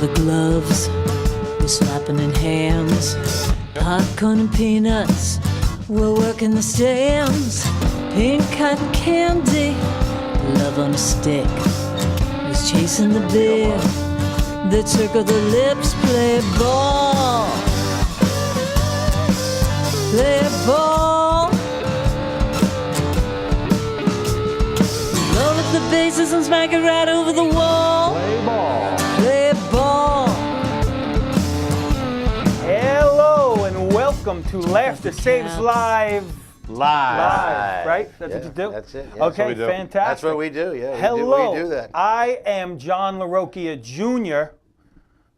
leather gloves, we're slapping in hands. Popcorn and peanuts, we're working the stands. Pink cotton candy, love on a stick. Who's chasing the beer? The trick of the lips, play ball. Play ball. Roll up the bases and smack it right over the wall. Play ball. Play ball. Hello and welcome to Laughter Saves Live. Live, right? That's what you do? That's it. Yeah. Okay, That's what we do. fantastic. That's what we do, yeah. Hello, We do that. I am John LaRocchia Jr.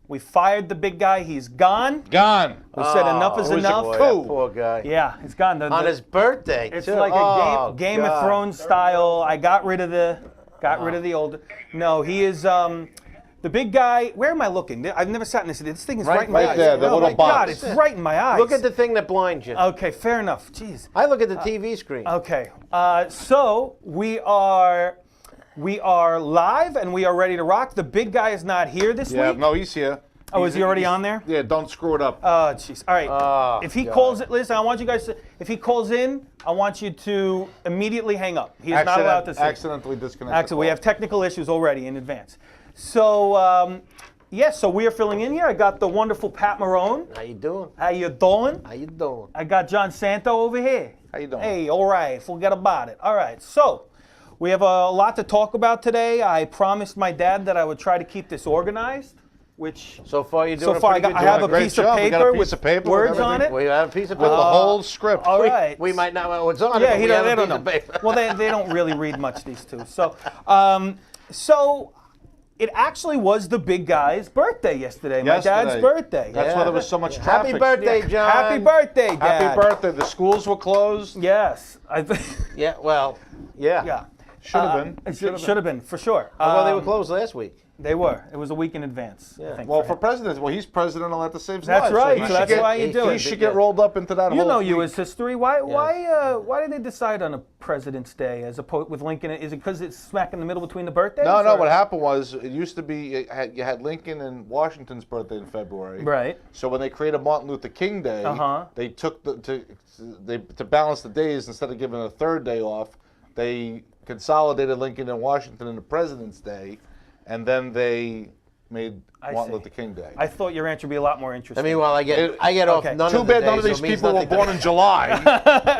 We fired the big guy. He's gone. Gone. We said enough is who's the enough. boy? Cool. That poor guy. Yeah, he's gone. On his birthday, It's too. like a Oh, Game of God. Thrones style. I got rid of the old. No, he is the big guy. Where am I looking? I've never sat in this. This thing is right in my right eyes. there, the Oh little my God, box. it's right in my eyes. Look at the thing that blinds you. Okay, fair enough. Jeez. I look at the TV screen. Okay, so we are live and we are ready to rock. The big guy is not here this Yeah, week. no, he's here. Oh, is he already on there? Yeah, don't screw it up. Oh, jeez. All right. Oh, if he God. calls it, listen, I want you guys to, if he calls in, I want you to immediately hang up. He is not allowed to say. Accidentally disconnect. Actually, we have technical issues already in advance. So, yes, so we are filling in here. I got the wonderful Pat Marone. How you doing? How you doing? How you doing? I got John Santo over here. How you doing? Hey, all right, forget about it. All right, so we have a lot to talk about today. I promised my dad that I would try to keep this organized, which So far, you're doing so far a pretty I good have a job. Great piece of job. We got a paper piece with of paper with words on it. everything. We have a piece of With paper. the whole script. All right. We might not know what's on Yeah, it, but we have they a piece don't of know. paper. Well, they don't really read much, these two. So, so it actually was the big guy's birthday yesterday. My dad's Yesterday. birthday. That's why there was so much Happy traffic. birthday, John. Happy birthday, Dad. Happy birthday. The schools were closed. Yes. I think. Yeah, well, yeah. Yeah. Should have been. It should have been, for sure. Well, they were closed last week. They were. It was a week in advance, I Yeah. think. Well, for for him. president, well, he's president of Let the Saves That's Lives. right, he so should that's get- why you do He it. should get rolled up into that You whole know you week. as history. Why did they decide on a President's Day as opposed with Lincoln? Is it because it's smack in the middle between the birthdays? No, or- what happened was it used to be you had Lincoln and Washington's birthday in February. Right. So when they created Martin Luther King Day, Uh-huh. they took to balance the days instead of giving a third day off, they consolidated Lincoln and Washington into President's Day, and then they made Martin see. Luther King Day. I thought your answer would be a lot more interesting. I mean, well, I get off Okay. none Too of the bad none days, of these so it means people were nothing to born me. in July,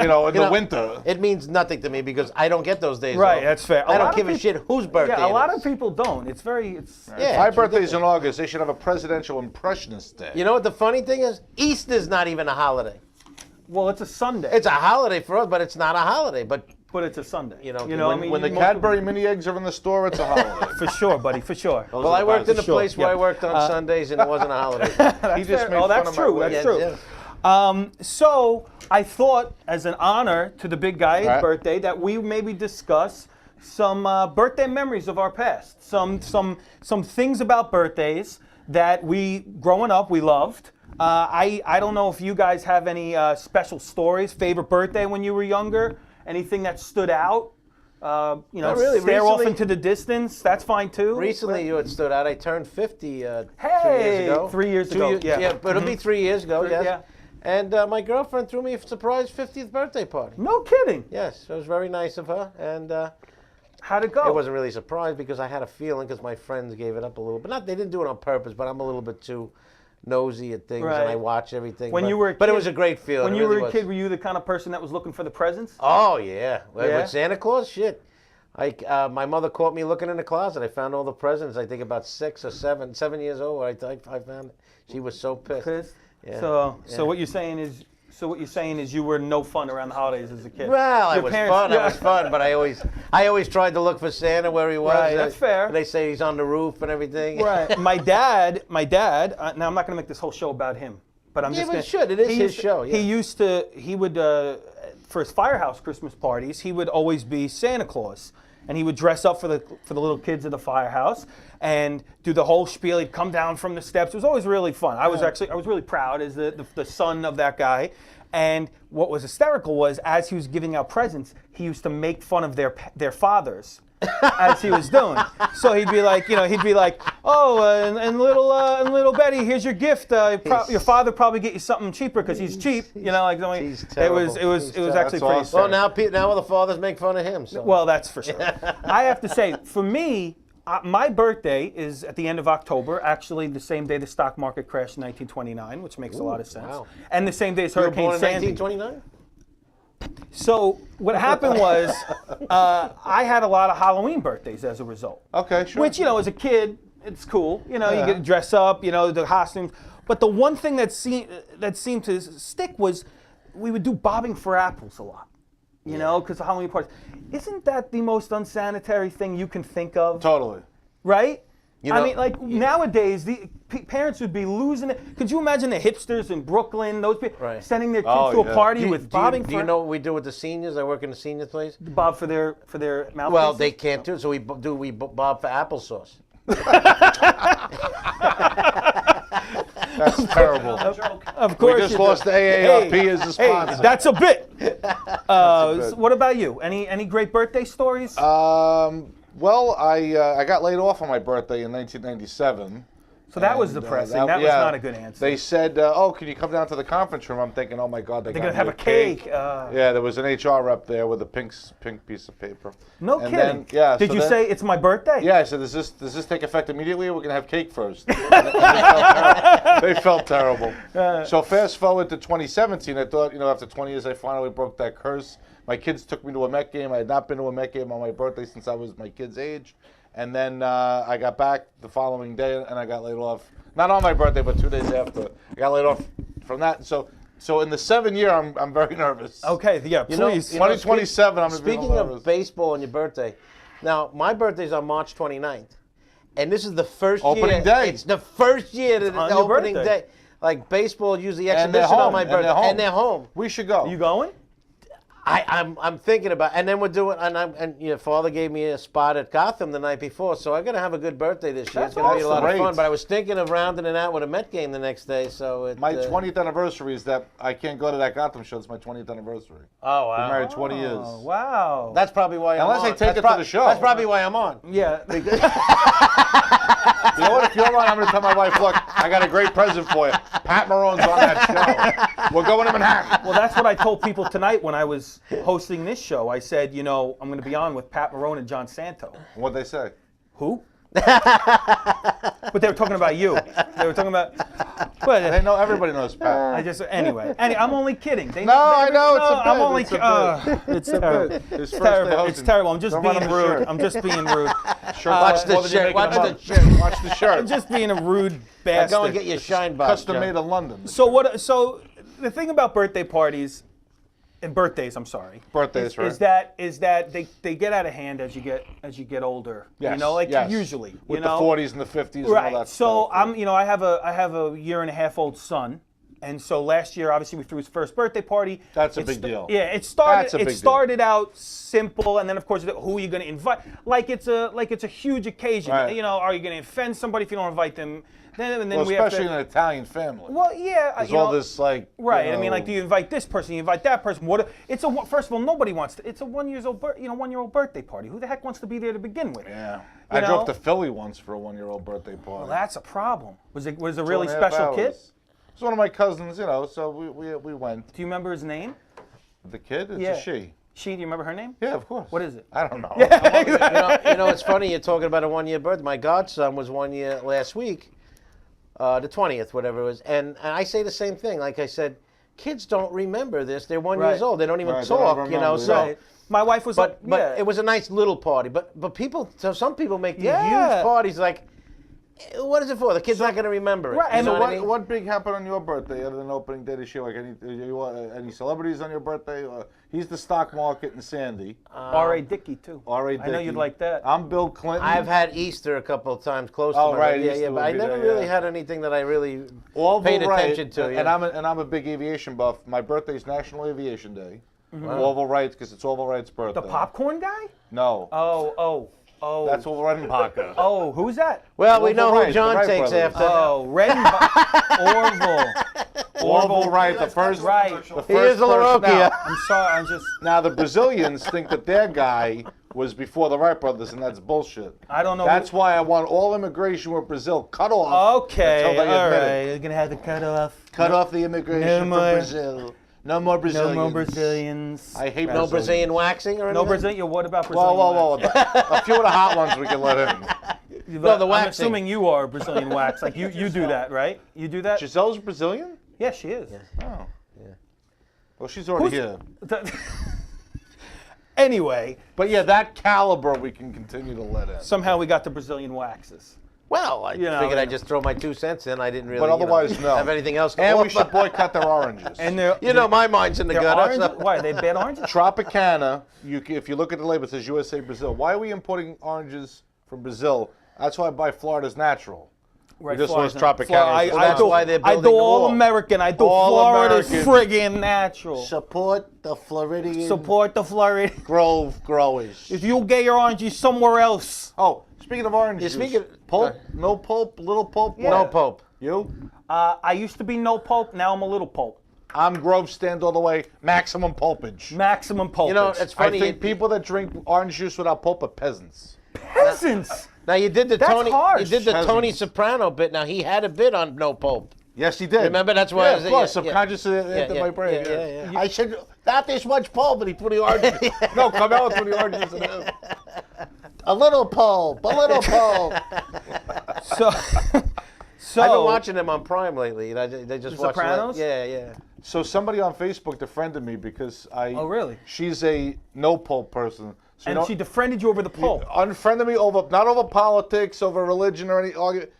in the know, winter. It means nothing to me because I don't get those days Right, off. that's fair. A I lot don't of give a peop- shit whose birthday yeah, a lot it of is. people don't. It's Yeah. My it's birthday's ridiculous. in August. They should have a presidential impressionist day. You know what the funny thing is? Easter's not even a holiday. well, it's a Sunday. It's a holiday for us, but it's not a holiday. But but it's a Sunday. You know, I mean, when the most Cadbury mini eggs are in the store, it's a holiday. people- for sure, buddy, for sure. well, I worked in a sure, place where yeah. I worked on Sundays and it wasn't a holiday. He just fair. made Oh, fun that's of my true. wedding. That's Yeah, true. yeah. So I thought, as an honor to the big guy's Right. birthday, that we maybe discuss some birthday memories of our past, some things about birthdays that we, growing up, we loved. I don't know if you guys have any special stories, favorite birthday when you were younger, anything that stood out. Not really. Stare off Recently- into the distance. That's fine too. Recently, you had stood out. I turned 50 Hey, 2 years ago. 3 years 2 ago, years, yeah. but it'll be 3 years ago, yes. yeah. And my girlfriend threw me a surprise 50th birthday party. No kidding. Yes, it was very nice of her. And How'd it go? it wasn't really a surprise because I had a feeling because my friends gave it up a little. But they didn't do it on purpose, but I'm a little bit too nosy at things Right. and I watch everything. When but, you were a but it kid- was a great feeling. When it you really were a was. kid, were you the kind of person that was looking for the presents? Oh yeah. Yeah? With Santa Claus, shit. My mother caught me looking in the closet. I found all the presents. I think about 6 or 7 years old. I found it. She was so pissed. Pissed? Yeah. So Yeah. what you're saying is you were no fun around the holidays as a kid. Well, Your it was parents- fun. yeah. It was fun, but I always tried to look for Santa where he was. Right, that's fair. They say he's on the roof and everything. Right. My dad. Now I'm not going to make this whole show about him, but I'm Yeah, just. but gonna, it should. It is he his used to- show, yeah. He would for his firehouse Christmas parties. He would always be Santa Claus. And he would dress up for the little kids at the firehouse and do the whole spiel. He'd come down from the steps. It was always really fun. I was really proud as the son of that guy. And what was hysterical was as he was giving out presents, he used to make fun of their fathers. as he was doing. So he'd be like, oh, and little Betty, here's your gift. Your father probably get you something cheaper because he's cheap. Like He's it was terrible. actually He's pretty awesome. sad. Well, now all the fathers make fun of him. So. Well, that's for sure. I have to say, for me, my birthday is at the end of October, actually the same day the stock market crashed in 1929, which makes a lot of sense. Wow. And the same day as you were Hurricane born in Sandy. 1929? So what happened was I had a lot of Halloween birthdays as a result. Okay, sure. Which, as a kid, it's cool. You get to dress up, the costumes. But the one thing that seemed to stick was we would do bobbing for apples a lot. Because of Halloween parties. Isn't that the most unsanitary thing you can think of? Totally. Right? You I know- mean, like nowadays, the parents would be losing it. Could you imagine the hipsters in Brooklyn, those people Right. sending their kids Oh, to a yeah. party with bobbing do for you know what we do with the seniors? I work in the senior place. bob for their mouth? Well, they can't do it, so we bob for applesauce. That's terrible. Of course. We just you do. lost the AARP as a sponsor. Hey, that's a bit. bit. So what about you? Any great birthday stories? Well, I got laid off on my birthday in 1997. so that was And, depressing. That was yeah. not a good answer. They said, "Oh, can you come down to the conference room?" I'm thinking, "Oh my God, They're gonna have a cake. Yeah, there was an HR rep there with a pink piece of paper. No And kidding. then- yeah. Did so you then- say it's my birthday? Yeah, I said, does this take effect immediately, or we're gonna have cake first? They felt terrible. So fast forward to 2017, I thought, after 20 years, I finally broke that curse. My kids took me to a Met game. I had not been to a Met game on my birthday since I was my kid's age. And then I got back the following day, and I got laid off. Not on my birthday, but 2 days after. I got laid off from that. So in the 7th year, I'm very nervous. Okay, yeah, You know- please. you know, 2027, I'm gonna be Speaking nervous. of baseball and your birthday, now my birthday's on March 29th, and this is the first Opening year. day. It's the first year that on the your opening birthday. day. Like baseball, usually And they're exhibition on home. my birthday, and they're home. We should go. You going? I'm thinking about, and then we're doing, and your father gave me a spot at Gotham the night before, so I'm gonna have a good birthday this year. That's It's gonna be a lot of awesome. fun. But I was thinking of rounding it out with a Met game the next day, so it. My 20th anniversary is that I can't go to that Gotham show. It's my 20th anniversary. Oh Been wow. married 20 years. Oh, wow. That's probably why I'm Unless on. I take That's it to the show. That's probably why I'm on. yeah. You know what? If you're on, I'm going to tell my wife, look, I got a great present for you. Pat Marone's on that show. We're going to Manhattan. Well, that's what I told people tonight when I was hosting this show. I said, I'm going to be on with Pat Marone and John Santo. What'd they say? Who? But they were talking about you. They were talking about. But They know everybody knows Pat. I just anyway. I'm only kidding. They, No, I know, it's a I'm bit, only. it's a bit. It's terrible. His It's first day terrible. It's hosting. terrible. I'm just Don't run being him a rude. shirt. I'm just being rude. Shirt Watch costs the more than you shirt. make in Watch a the month. shirt. Watch the shirt. I'm just being a rude bastard. Go and get your shine box. Custom John. made in London. So the thing about birthday parties, and birthdays, I'm sorry. Birthdays, right? Is that they get out of hand as you get older. Yes, Like usually. With you the know? 40s and the 50s and Right. all that So stuff. I have a year and a half old son. And so last year, obviously, we threw his first birthday party. That's a It big sta- deal. Yeah, That's a big it deal. started out simple, and then of course, who are you going to invite? Like it's a huge occasion. Right. Are you going to offend somebody if you don't invite them? Then Well, we have especially to. in an Italian family. Well, yeah, There's all this, like. Right. you I mean, know, like, do you invite this person? You invite that person? First of all, nobody wants to. It's a 1-year-old birthday party. Who the heck wants to be there to begin with? Yeah. You I drove know? to Philly once for a 1-year-old birthday party. Well, that's a problem. Was it a 2.5 really special kid? hours. It's one of my cousins, so we went. Do you remember his name? The kid? It's Yeah. a she. She? Do you remember her name? Yeah, of course. What is it? I don't know. You know, it's funny you're talking about a 1-year birthday. My godson was 1 year last week, the 20th, whatever it was, and I say the same thing. Like I said, kids don't remember this. They're 1 Right. years old. They don't even Right, they don't talk. remember, So. yeah. Right. My wife was But yeah. it was a nice little party. But some people make these Yeah. huge parties. Like, what is it for? The kid's not going to remember it. Right, You and know So what I mean? what big happened on your birthday other than opening day this year? Like any celebrities on your birthday? He's the stock market in Sandy. R.A. Dickey too. R.A. I know Dickey. you'd like that. I'm Bill Clinton. I've had Easter a couple of times close Oh, to my right, birthday. Yeah, Easter yeah, would but I be never there, really yeah. had anything that I really Orville paid Wright, attention to. and I'm a big aviation buff. My birthday's National Aviation Day. Orville Wright, because it's Orville Wright's birthday. The popcorn guy? No, Oh. that's Orville Redenbacher. Oh, who's that? Well, we Orville know Wright, who the John Wright takes brothers. after. Oh, Orville. Orville Wright, the first. Right. The first He is a person- LaRocchia. Now, I'm sorry. I'm just. now the Brazilians think that their guy was before the Wright brothers, and that's bullshit. I don't know. That's why I want all immigration with Brazil cut off. Okay, until they all admit right. it. You're gonna have to cut off. Cut off the immigration No from more- Brazil. No more Brazilians. No more Brazilians. I hate No Brazilian waxing or anything? No Brazilian. What about Whoa, Brazilian? whoa, whoa! A few of the hot ones we can let in. No, the I'm waxing. assuming you are Brazilian wax. Like you do that, right? You do that? Giselle's Brazilian? Yeah, she is. Oh. Well, she's already here. Anyway, But yeah, that caliber we can continue to let in. somehow we got the Brazilian waxes. Well, I know, figured yeah. I'd just throw my 2 cents in. I didn't really But otherwise, no. have anything else to And we offer. should boycott their oranges. And they're You know, my mind's in the they're gutter. orange. so- Why are they bad oranges? Tropicana, if you look at the label, it says USA Brazil. Why are we importing oranges from Brazil? That's why I buy Florida's natural. Right, just Florida's lost not- Tropicana. Florida- Well, I that's do, why they're I building do the all wall. American. I do All Florida's American. friggin' natural. Support the Floridian Support the Florida. grove growers. If you get your oranges somewhere else, Oh, speaking of oranges, Yeah, speaking- pulp, no pulp, little pulp. No what? Pope. You? I used to be no pulp. Now I'm a little pulp. I'm Grove stand all the way, maximum pulpage. Maximum pulp. You know, it's I funny. think people that drink orange juice without pulp are peasants. peasants. Now you did the That's Tony. harsh. You did the Peasants. Tony Soprano bit. Now he had a bit on No Pope. Yes, he did. Remember, that's why Yeah, I of was- course, yeah, yeah. subconsciously it entered yeah, my brain. yeah, yeah. I should not this much pulp, but he put the oranges. No, Carmelo put the oranges in it. A little pulp, a little pulp. So, so I've been watching them on Prime lately. You know, they just The watch like- Sopranos? Yeah, yeah. So somebody on Facebook defriended me because I. Oh, really? She's a no pulp person. So and she defriended you over the pulp. unfriended me over not over politics, over religion or any argument.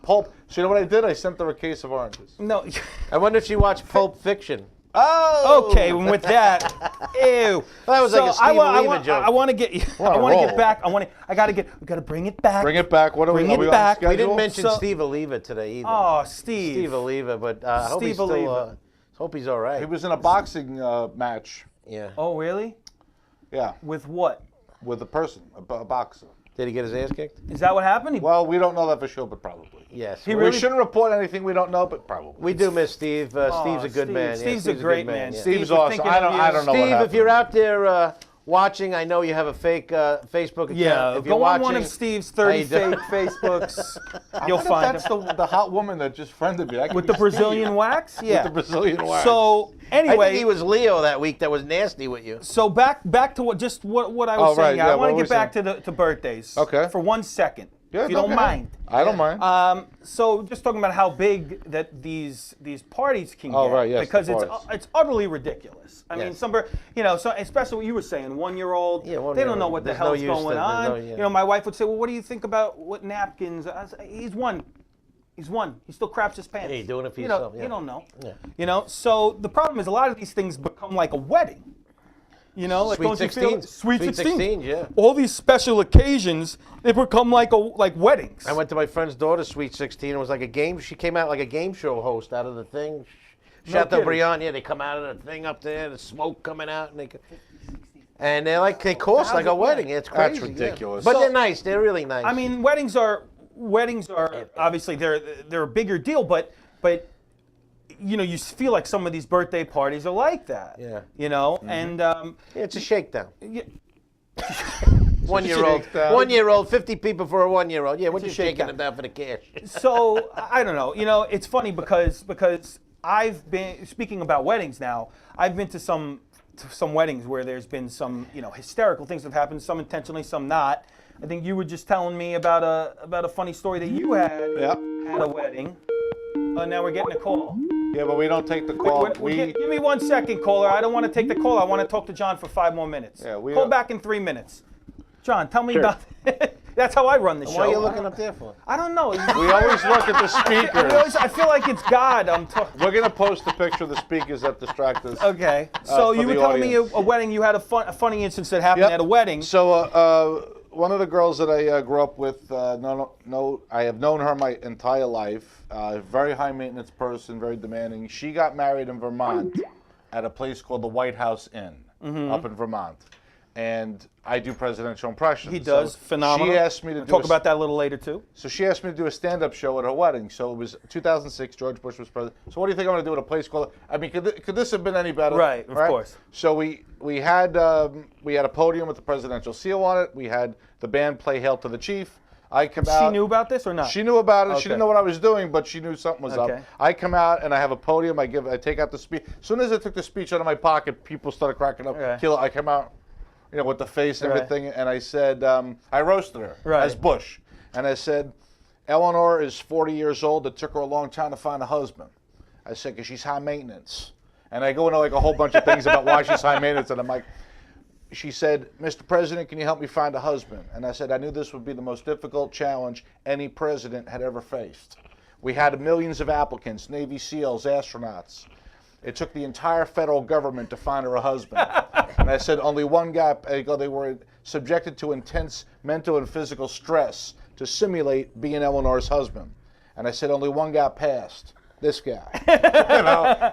Pulp. So you know what I did? I sent her a case of oranges. No. I wonder if she watched Pulp Fiction. Oh. Okay, and with that, ew. That was like a Steve Oliva joke. I want to get. on I a want to roll. get back. We got to bring it back. Bring it back. What are Bring we? it Are we back. On We didn't schedule? mention So- Steve Oliva today either. Oh, Steve. Steve Oliva, but I hope he's Steve still. Oliva. Hope he's all right. He was in a boxing match. Yeah. Oh, really? Yeah, With what? with a person, a boxer. Did he get his ass kicked? Is that what happened? Well, we don't know that for sure, but probably. Yes. He We really- shouldn't report anything we don't know, but probably. We do miss Steve. Steve's a good Steve. man. Yeah, Steve's a great man. yeah. Steve, Steve's we're awesome. thinking I of don't- you. I don't know what Steve, if happened. you're out there watching, I know you have a fake Facebook account. Yeah, if you're go on watching, one of Steve's 30 you doing? fake Facebooks. I You'll wonder if find that's him. the hot woman that just friended me. That could With be the Brazilian wax? Yeah. With the Brazilian wax. So, I anyway. think he was Leo that week that was nasty with you. So back to what I was Oh, saying. right, Yeah, yeah, I what want were to we get back to birthdays. Okay. For 1 second, Yeah, if you don't okay. mind. I don't mind. So just talking about how big that these parties can Oh, get, right, yes, the because parties. it's utterly ridiculous. I mean, Yes. so especially what you were saying, 1-year-old, Yeah, they 1-year-old. don't know what the There's no hell's use going to- on. there's no- yeah. You know, my wife would say, "Well, what do you think about what napkins?" I say, He's one. He's one. He still craps his pants. Yeah, you're doing it for You know, yourself, yeah. You don't know. Yeah. You know. So the problem is a lot of these things become like a wedding. You know, like Sweet don't you feel 16s. Sweet Sweet 16, 16, yeah. All these special occasions, they become like weddings. I went to my friend's daughter's Sweet 16. It was like a game. She came out like a game show host out of the thing. Chateaubriand, yeah, they come out of the thing up there, the smoke coming out, and they cost like a wedding. It's crazy. That's ridiculous. Yeah. But So- they're nice. They're really nice. I mean, weddings are obviously they're a bigger deal, but you know, you feel like some of these birthday parties are like that. Yeah. You know, and yeah, it's a shakedown. yeah, 1-year-old, shakedown. 1-year-old, 50 people for a 1-year-old. Yeah, what It's you a shaking shakedown. them down for the cash? so I don't know. You know, it's funny because I've been speaking about weddings now. I've been to some weddings where there's been some hysterical things that have happened, some intentionally, some not. I think you were just telling me about a funny story that you had Yep. at a wedding. Now we're getting a call. Yeah, but we don't take the call. Give me 1 second, caller. I don't want to take the call. I want to talk to John for 5 more minutes. Yeah, we call are- back in 3 minutes. John, tell me about. That's how I run the show. What are you looking up there for? I don't know. We always look at the speakers. I feel like it's God. I'm talking. We're gonna post a picture of the speakers that distract us. Okay. So for you were the telling me audience. a wedding. You had a funny instance that happened Yep. at a wedding. So one of the girls that I grew up with, I have known her my entire life. Very high maintenance person, very demanding. She got married in Vermont at a place called the White House Inn up in Vermont. and I do presidential impressions. He does. So Phenomenal. She asked me to We'll do talk about that a little later, too. So she asked me to do a stand-up show at her wedding. So it was 2006. George Bush was president. So what do you think I'm going to do at a place called? I mean, could this have been any better? Right, of course. So we had a podium with the presidential seal on it. We had the band play "Hail to the Chief." I come out. She knew about this or not? She knew about it. Okay. She didn't know what I was doing, but she knew something was Okay. up. I come out and I have a podium. I take out the speech. As soon as I took the speech out of my pocket, people started cracking up. Okay. I come out, with the face and Right. everything, and I said, I roasted her Right. as Bush, and I said, Eleanor is 40 years old. It took her a long time to find a husband. I said, because she's high maintenance, and I go into like a whole bunch of things about why she's high maintenance, and I'm like. She said, Mr. President, can you help me find a husband? And I said, I knew this would be the most difficult challenge any president had ever faced. We had millions of applicants, Navy SEALs, astronauts. It took the entire federal government to find her a husband. And I said, only one guy, they were subjected to intense mental and physical stress to simulate being Eleanor's husband. And I said, only one guy passed. This guy,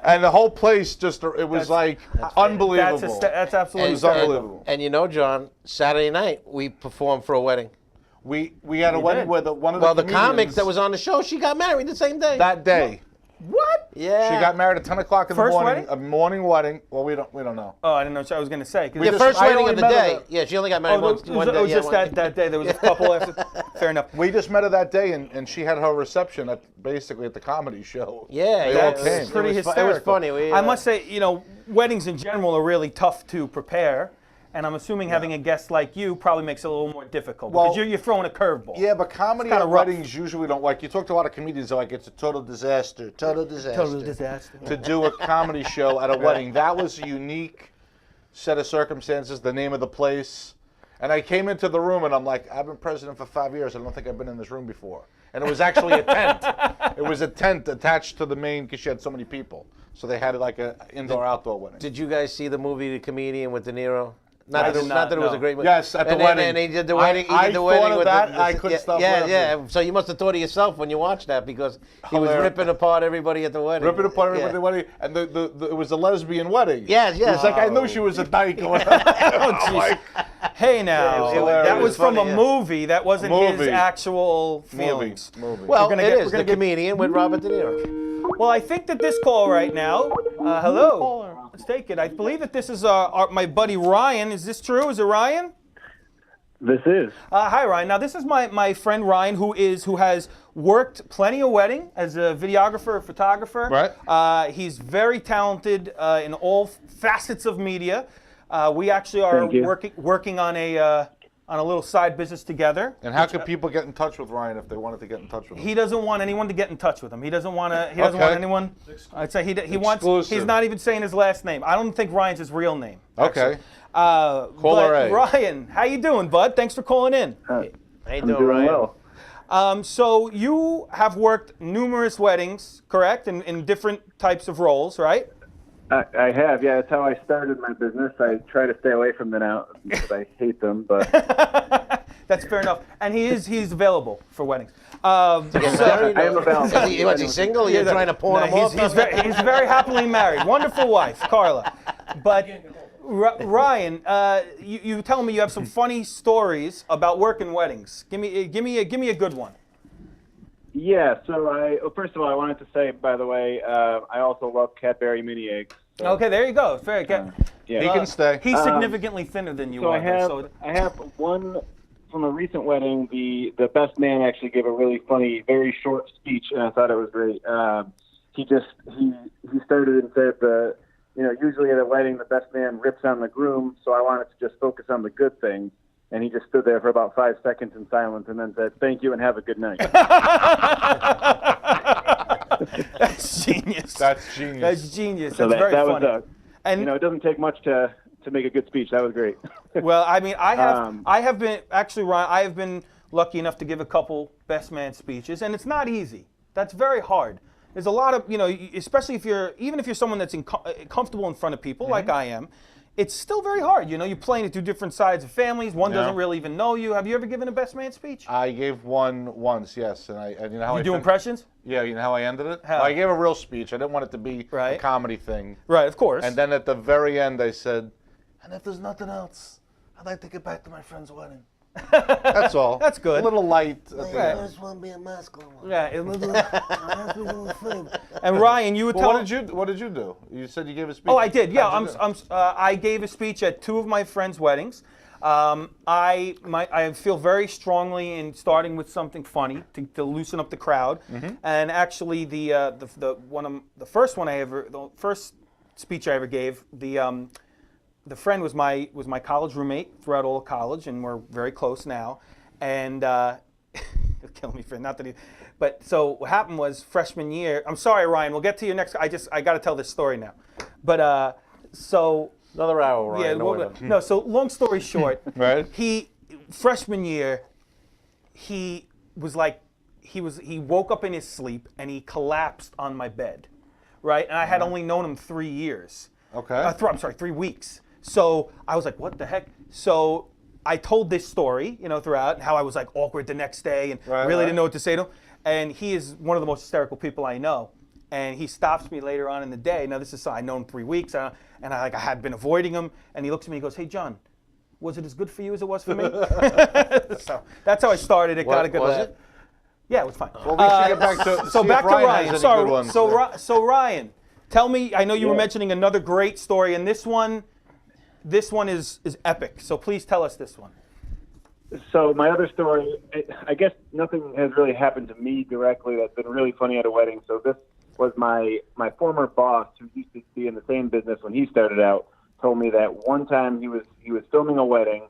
and the whole place it was unbelievable. That's absolutely It was unbelievable. And John, Saturday night we performed for a wedding. We had a wedding did. where one of the The comic comedians that was on the show, she got married the same day. that day. What? Yeah. She got married at 10 o'clock in the First morning. wedding? A morning wedding. Well, we don't know. Oh, I didn't know what I was going to say. 'Cause The this- first I wedding only of the met her day. the- Yeah, she only got married Oh, one it was day. just yeah, that day. There was a couple after. Fair enough. We just met her that day, and she had her reception basically at the comedy show. Yeah, They yeah, all it was came. Pretty It was hysterical. funny. I must say, weddings in general are really tough to prepare, and I'm assuming having a guest like you probably makes it a little more difficult because Well, you're throwing a curveball. Yeah, but comedy kinda at rough. weddings usually don't like. You talk to a lot of comedians, they're like, it's a total disaster. Total disaster. To do a comedy show at a wedding. That was a unique set of circumstances, the name of the place. And I came into the room and I'm like, I've been president for 5 years. I don't think I've been in this room before. And it was actually a tent. It was a tent attached to the main because she had so many people. So they had like an indoor-outdoor wedding. Did you guys see the movie The Comedian with De Niro? I Not did that it was not, a great movie. Yes, at the and wedding. And he did the wedding. I he did the thought wedding of with that, the, I couldn't stop Yeah, laughing. yeah. So you must have thought of yourself when you watched that because he was Hilarious. ripping apart everybody at the wedding. Ripping apart everybody Yeah. at the wedding, and it was a lesbian wedding. Yes, yes. It was like I knew she was a dyke. Oh, jeez. Hey now, it was that was from funny, a yeah. movie. That wasn't his Movie. actual feelings. Movie. Well, We're gonna it get- is we're gonna The get- Comedian with Robert De Niro. Well, I think that this call right now. Hello. Let's take it. I believe that this is my buddy Ryan. Is this true? Is it Ryan? This is. Hi, Ryan. Now, this is my friend Ryan, who has worked plenty of wedding as a videographer, photographer. Right. He's very talented in all facets of media. We actually are Thank you. working on a little side business together. And how can people get in touch with Ryan if they wanted to get in touch with him? He doesn't want anyone to get in touch with him. He doesn't want to. He doesn't Okay. want anyone. I'd say he wants. Exclusive. He's not even saying his last name. I don't think Ryan's his real name. Okay. Caller A. Ryan, how you doing, bud? Thanks for calling in. How you I'm doing, doing Ryan? well. So you have worked numerous weddings, correct? In different types of roles, right? I have, yeah. That's how I started my business. I try to stay away from them now because I hate them. But That's fair enough. And he's available for weddings. Married? I am available. Was he single? You're trying to pawn him off? He's very happily married. Wonderful wife, Carla. But Ryan, you tell me you have some funny stories about working weddings. Give me a good one. yeah, so first of all, I wanted to say, by the way, I also love Cadbury mini eggs. So, Okay, there you go. Very good. yeah. He can stay. He's significantly thinner than you So are. I have one from a recent wedding. The best man actually gave a really funny, very short speech, and I thought it was great. He started and said usually at a wedding the best man rips on the groom, so I wanted to just focus on the good things. And he just stood there for about 5 seconds in silence, and then said, "Thank you and have a good night." That's genius. That's genius. That's genius. So That's very that funny. was and it doesn't take much to make a good speech. That was great. well, I mean, I Um, have been actually, Ryan, I have been lucky enough to give a couple best man speeches, and it's not easy. That's very hard. There's a lot of, especially if you're someone that's comfortable in front of people like I am, it's still very hard. You're playing it through different sides of families. One doesn't really even know you. Have you ever given a best man speech? I gave one once, yes, and you know how You I do impressions? Yeah, you know how I ended it? How? I gave a real speech. I didn't want it to be a Right. comedy thing. Right, of course. And then at the very end, I said, "And if there's nothing else, I'd like to get back to my friend's wedding. That's all. That's good. A little light. Right. just want to be a masculine one. Yeah. And Ryan, you were Well, telling. what did you do? You said you gave a speech. Oh, I did. Yeah, How'd you do? I gave a speech at 2 of my friends' weddings. I feel very strongly in starting with something funny to loosen up the crowd. And actually, the first speech I ever gave, the friend was my college roommate throughout all of college, and we're very close now. And he'll kill me for not that he. But so what happened was freshman year. I'm sorry, Ryan. We'll get to you next. I got to tell this story now. But so. Another hour, Ryan. Yeah, no, so long story short, Right. Freshman year, he woke up in his sleep and he collapsed on my bed, right? And I had only known him 3 years. Okay. I'm sorry, 3 weeks. So I was like, what the heck? So I told this story, throughout, and how I was like awkward the next day and really didn't know what to say to him. And he is one of the most hysterical people I know. And he stops me later on in the day. Now this is I know him 3 weeks, and I had been avoiding him. And he looks at me and goes, "Hey John, was it as good for you as it was for me?" So that's how I started. It got a good was laugh. it? Yeah, it was fine. Well, we should get back to. So see back if to Ryan Ryan. has any good ones. So Ryan, tell me. I know you were Yeah. mentioning another great story, and this one is epic. So please tell us this one. So my other story, I guess nothing has really happened to me directly that's been really funny at a wedding. So this was my former boss, who used to be in the same business when he started out, told me that one time he was filming a wedding.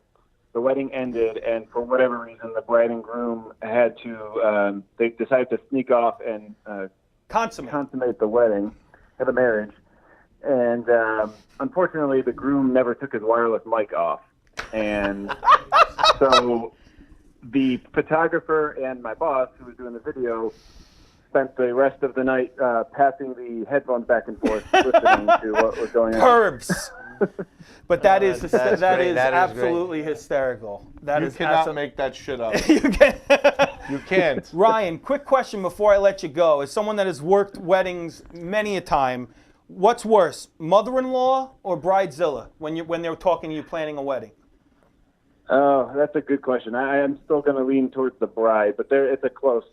The wedding ended, and for whatever reason, the bride and groom had to they decided to sneak off and consummate the wedding, or the marriage. And unfortunately, the groom never took his wireless mic off, and so the photographer and my boss, who was doing the video, spent the rest of the night passing the headphones back and forth, listening to what was going on. Curbs. But that is That's that great. is That is absolutely hysterical. That You is cannot make that shit up. You can. You can't. Ryan, quick question before I let you go. As someone that has worked weddings many a time, what's worse, mother-in-law or bridezilla when they're talking to you planning a wedding? Oh, that's a good question. I am still going to lean towards the bride, but it's a close.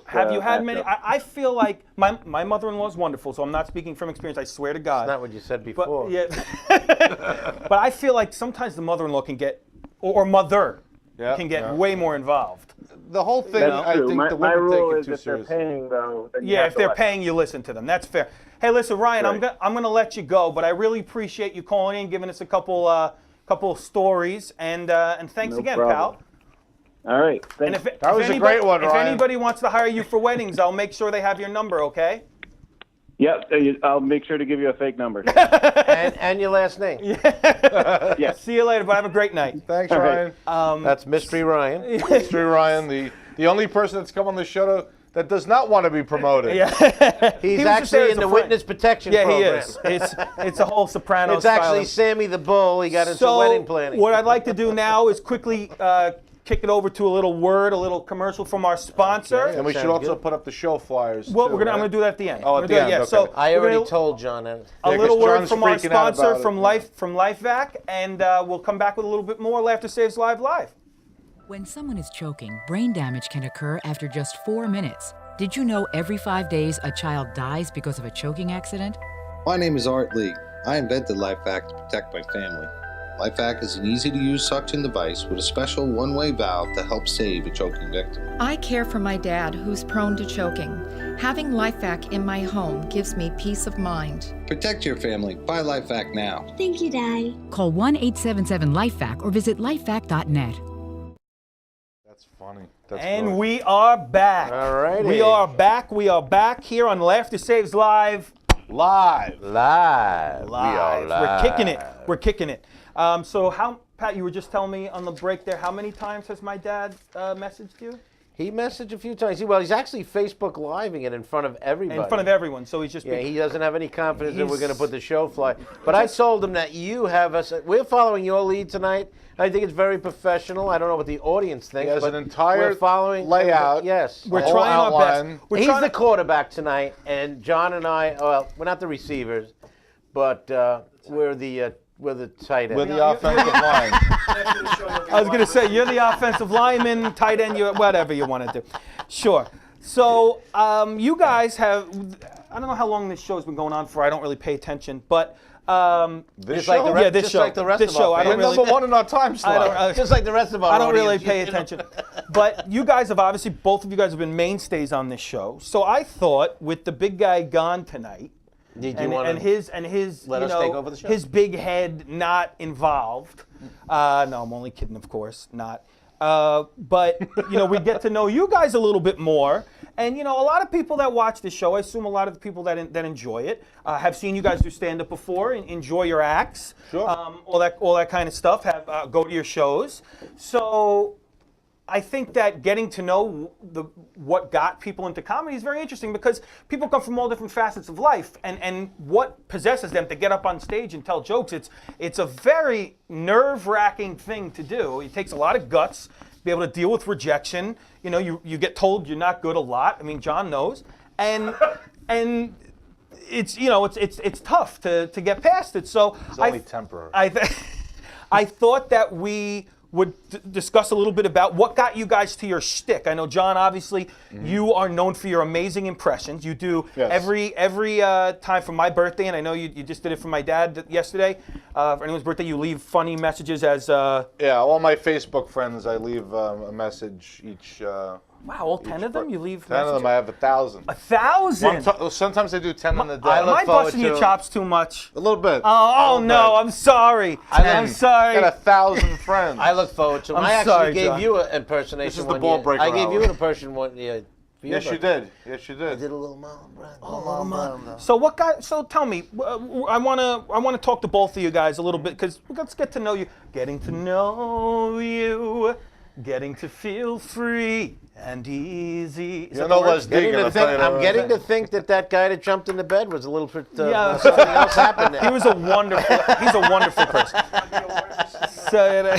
Have you had many? matchup. I feel like my mother-in-law is wonderful, so I'm not speaking from experience. I swear to God. Not what you said But before. yeah, but I feel like sometimes the mother-in-law can get, or mother Yeah, can get yeah. way more involved. The whole thing, That's I true. think My the women rule take it is too if they're seriously. paying, though, then you Yeah, have if to they're let paying, you listen to them. That's fair. Hey, listen, Ryan, Right. I'm gonna let you go, but I really appreciate you calling in, giving us a couple stories, and thanks No again, problem. pal. All right. And Thanks. That was a great one, If Ryan. anybody wants to hire you for weddings, I'll make sure they have your number, okay? Yep, I'll make sure to give you a fake number. And your last name. Yes. See you later, but have a great night. Thanks, All right. Ryan. That's Mystery Ryan. Mystery Ryan, the only person that's come on the show that does not want to be promoted. Yeah. He's He was just there actually as in a the friend. witness protection Yeah, he program. is. It's a whole Sopranos It's actually style. Sammy the Bull. He got into So wedding planning. what I'd like to do now is quickly kick it over to a little commercial from our sponsor. And we should Sounds also good. put up the show flyers. Well, too, I'm right? gonna do that at the end. Oh, We're at gonna the do end, that, yeah. okay. So I we're already gonna- told John that. a Yeah, little 'cause word John's from our freaking out sponsor about it. from LifeVac, and we'll come back with a little bit more Laughter Saves Live. When someone is choking, brain damage can occur after just 4 minutes. Did you know every 5 days a child dies because of a choking accident? My name is Art Lee. I invented LifeVac to protect my family. LifeVac is an easy-to-use suction device with a special one-way valve to help save a choking victim. I care for my dad who's prone to choking. Having LifeVac in my home gives me peace of mind. Protect your family. Buy LifeVac now. Thank you, Daddy. Call 1-877-LifeVac or visit lifevac.net. That's funny. That's And funny. we are back. Alrighty. We are back. We are back here on Laughter Saves Live. live. Live. We are Live. live. We're kicking it. So how, Pat, you were just telling me on the break there, how many times has my dad messaged you? He messaged a few times. Well, he's actually Facebook Living it in front of everybody. In front of everyone. So he's just Yeah, he doesn't have any confidence that we're going to He's- put the show fly. But I told him that you have us. We're following your lead tonight. I think it's very professional. I don't know what the audience thinks. He has but an entire we're following layout. Yes. we're Whole trying our best. outline. We're He's trying the quarterback tonight, and John and I. Well, we're not the receivers, but we're the we're the tight end. We're the offensive line. I was going to say, you're the offensive lineman, tight end, you whatever you want to do. Sure. So you guys have, I don't know how long this show's been going on for. I don't really pay attention. But This like show? the re- yeah, this just show. like the rest this of show. our I don't We're really. number one in our time I slot. don't, just like the rest of our I don't really audience, pay you know. attention. But you guys have obviously, both of you guys have been mainstays on this show. So I thought, with the big guy gone tonight, Did you and, want and his let you us know, take over the show? his big head not involved. No, I'm only kidding, of course, not. But we get to know you guys a little bit more. And a lot of people that watch this show, I assume a lot of the people that enjoy it, have seen you guys do stand-up before and enjoy your acts, Sure. all that kind of stuff. Have go to your shows. So I think that getting to know what got people into comedy is very interesting, because people come from all different facets of life, and what possesses them to get up on stage and tell jokes. It's a very nerve-wracking thing to do. It takes a lot of guts to be able to deal with rejection. You get told you're not good a lot. I mean, John knows, and it's it's tough to get past it. So It's only temporary. I thought that we would discuss a little bit about what got you guys to your shtick. I know, John, obviously, you are known for your amazing impressions. You do Yes. every time for my birthday, and I know you just did it for my dad yesterday. For anyone's birthday, you leave funny messages as... Yeah, all my Facebook friends, I leave a message each. Wow, all 10 of them? You leave 10 of them, I have 1,000. 1,000? Sometimes I do 10 in a day. I look Am I forward busting your to- chops too much? A little bit. Oh, A little no, bit. I'm sorry. I'm sorry. I got 1,000 friends. I look forward to. I'm I actually sorry, gave John. you an impersonation. This is the one ball year. breaker I gave you hour. an impression one year. for your Yes, you birthday. did. Yes, you I did. did a little Marlon Brando. So what got? So tell me, I wanna talk to both of you guys a little bit, because let's get to know you. Getting to know you, getting to feel free and easy. Is You that know the word? what's digging? I'll tell you that I'm right getting now. to think that guy that jumped in the bed was a little bit. Yeah. Something else happened there. He was a wonderful. He's a wonderful person. So,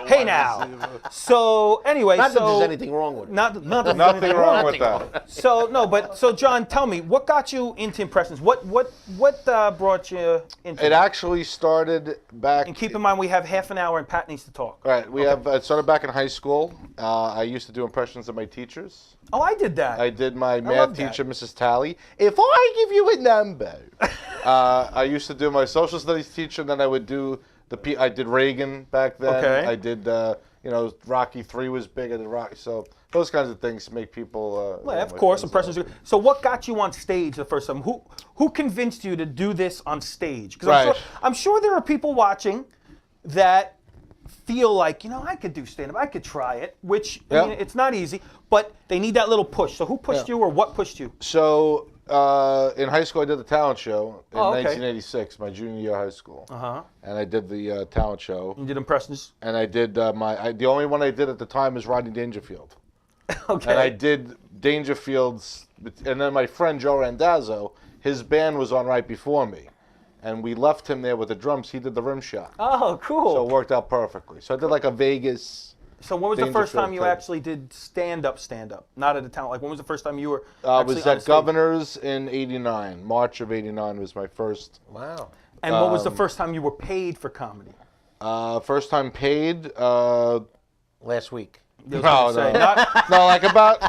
hey now. So anyway, Not that so there's anything wrong with it. not that there's Nothing anything wrong with that. So John, tell me, what got you into impressions? What brought you into It actually started back. And keep in mind, we have half an hour and Pat needs to talk. Right, it started back in high school. I used to do impressions of my teachers. Oh, I did that. I did my love math that. teacher, Mrs. Talley. If I give you a number, I used to do my social studies teacher. And then I would do I did Reagan back then. Okay. I did Rocky 3 was big. I did Rocky, so those kinds of things make people. Well, of course, impressions. So, what got you on stage the first time? Who convinced you to do this on stage? Because I'm sure there are people watching that feel like, I could do stand-up, I could try it, which I mean, it's not easy, but they need that little push. So who pushed you, or what pushed you? So in high school, I did the talent show in okay. 1986, my junior year of high school. And I did the talent show. You did impressions? And I did the only one I did at the time was Rodney Dangerfield. Okay. And I did Dangerfield's, and then my friend Joe Randazzo, his band was on right before me. And we left him there with the drums. He did the rim shot. Oh, cool. So it worked out perfectly. So I did like a Vegas. So when was the first time you Dangerfield actually did stand-up, not at a talent? Like, when was the first time you were I actually was on at stage? Governor's in '89. March of '89 was my first. Wow. And what was the first time you were paid for comedy? First time paid. Last week. I was gonna say, not- No, like about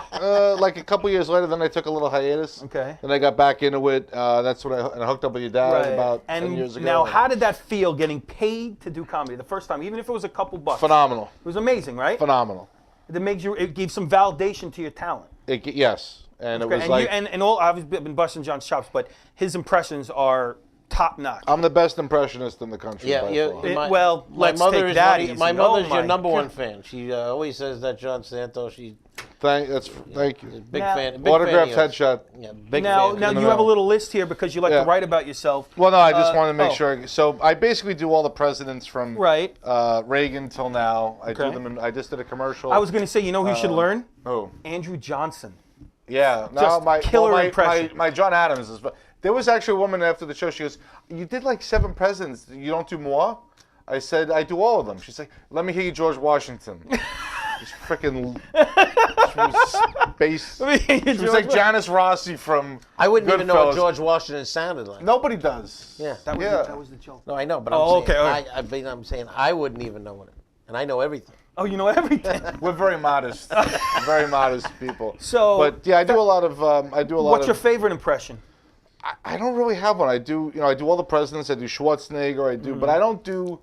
like a couple years later. Then I took a little hiatus. Okay. Then I got back into it. That's when I hooked up with your dad about 10 years ago. Now, how did that feel, getting paid to do comedy the first time, even if it was a couple bucks? Phenomenal. It was amazing, right? Phenomenal. It gave some validation to your talent. Yes, and it was and like I've been busting John's chops, but his impressions are top notch. I'm the best impressionist in the country. Yeah, by far. Well, let's take that easy. My mother's Oh, your my number one God. fan. She always says that John Santos. She's Thank you. a big Now- fan. Big Autographed fan of yours. headshot. Yeah, big Now fan. you have a little list here because you like to write about yourself. Well, no, I just wanted to make oh. sure. So I basically do all the presidents from Right. Reagan till now. I Okay. do them. I just did a commercial. I was going to say, who you should learn? Oh. Andrew Johnson. Yeah. No, Just my killer well, my, impression. My John Adams is. There was actually a woman after the show. She goes, "You did like 7 presidents. You don't do more?" I said, "I do all of them." She's like, "Let me hear you, George Washington." She's freaking space. She was like Janice Rossi from I wouldn't even know what Goodfellas. George Washington sounded like. Nobody does. Yeah. That was the joke. No, I know, but Oh, I'm saying, okay, I'm saying I wouldn't even know it, and I know everything. Oh, you know everything. We're very modest, very modest people. So, but yeah, I do a lot of. What's your favorite impression? I don't really have one. I do all the presidents. I do Schwarzenegger. I do, but I don't do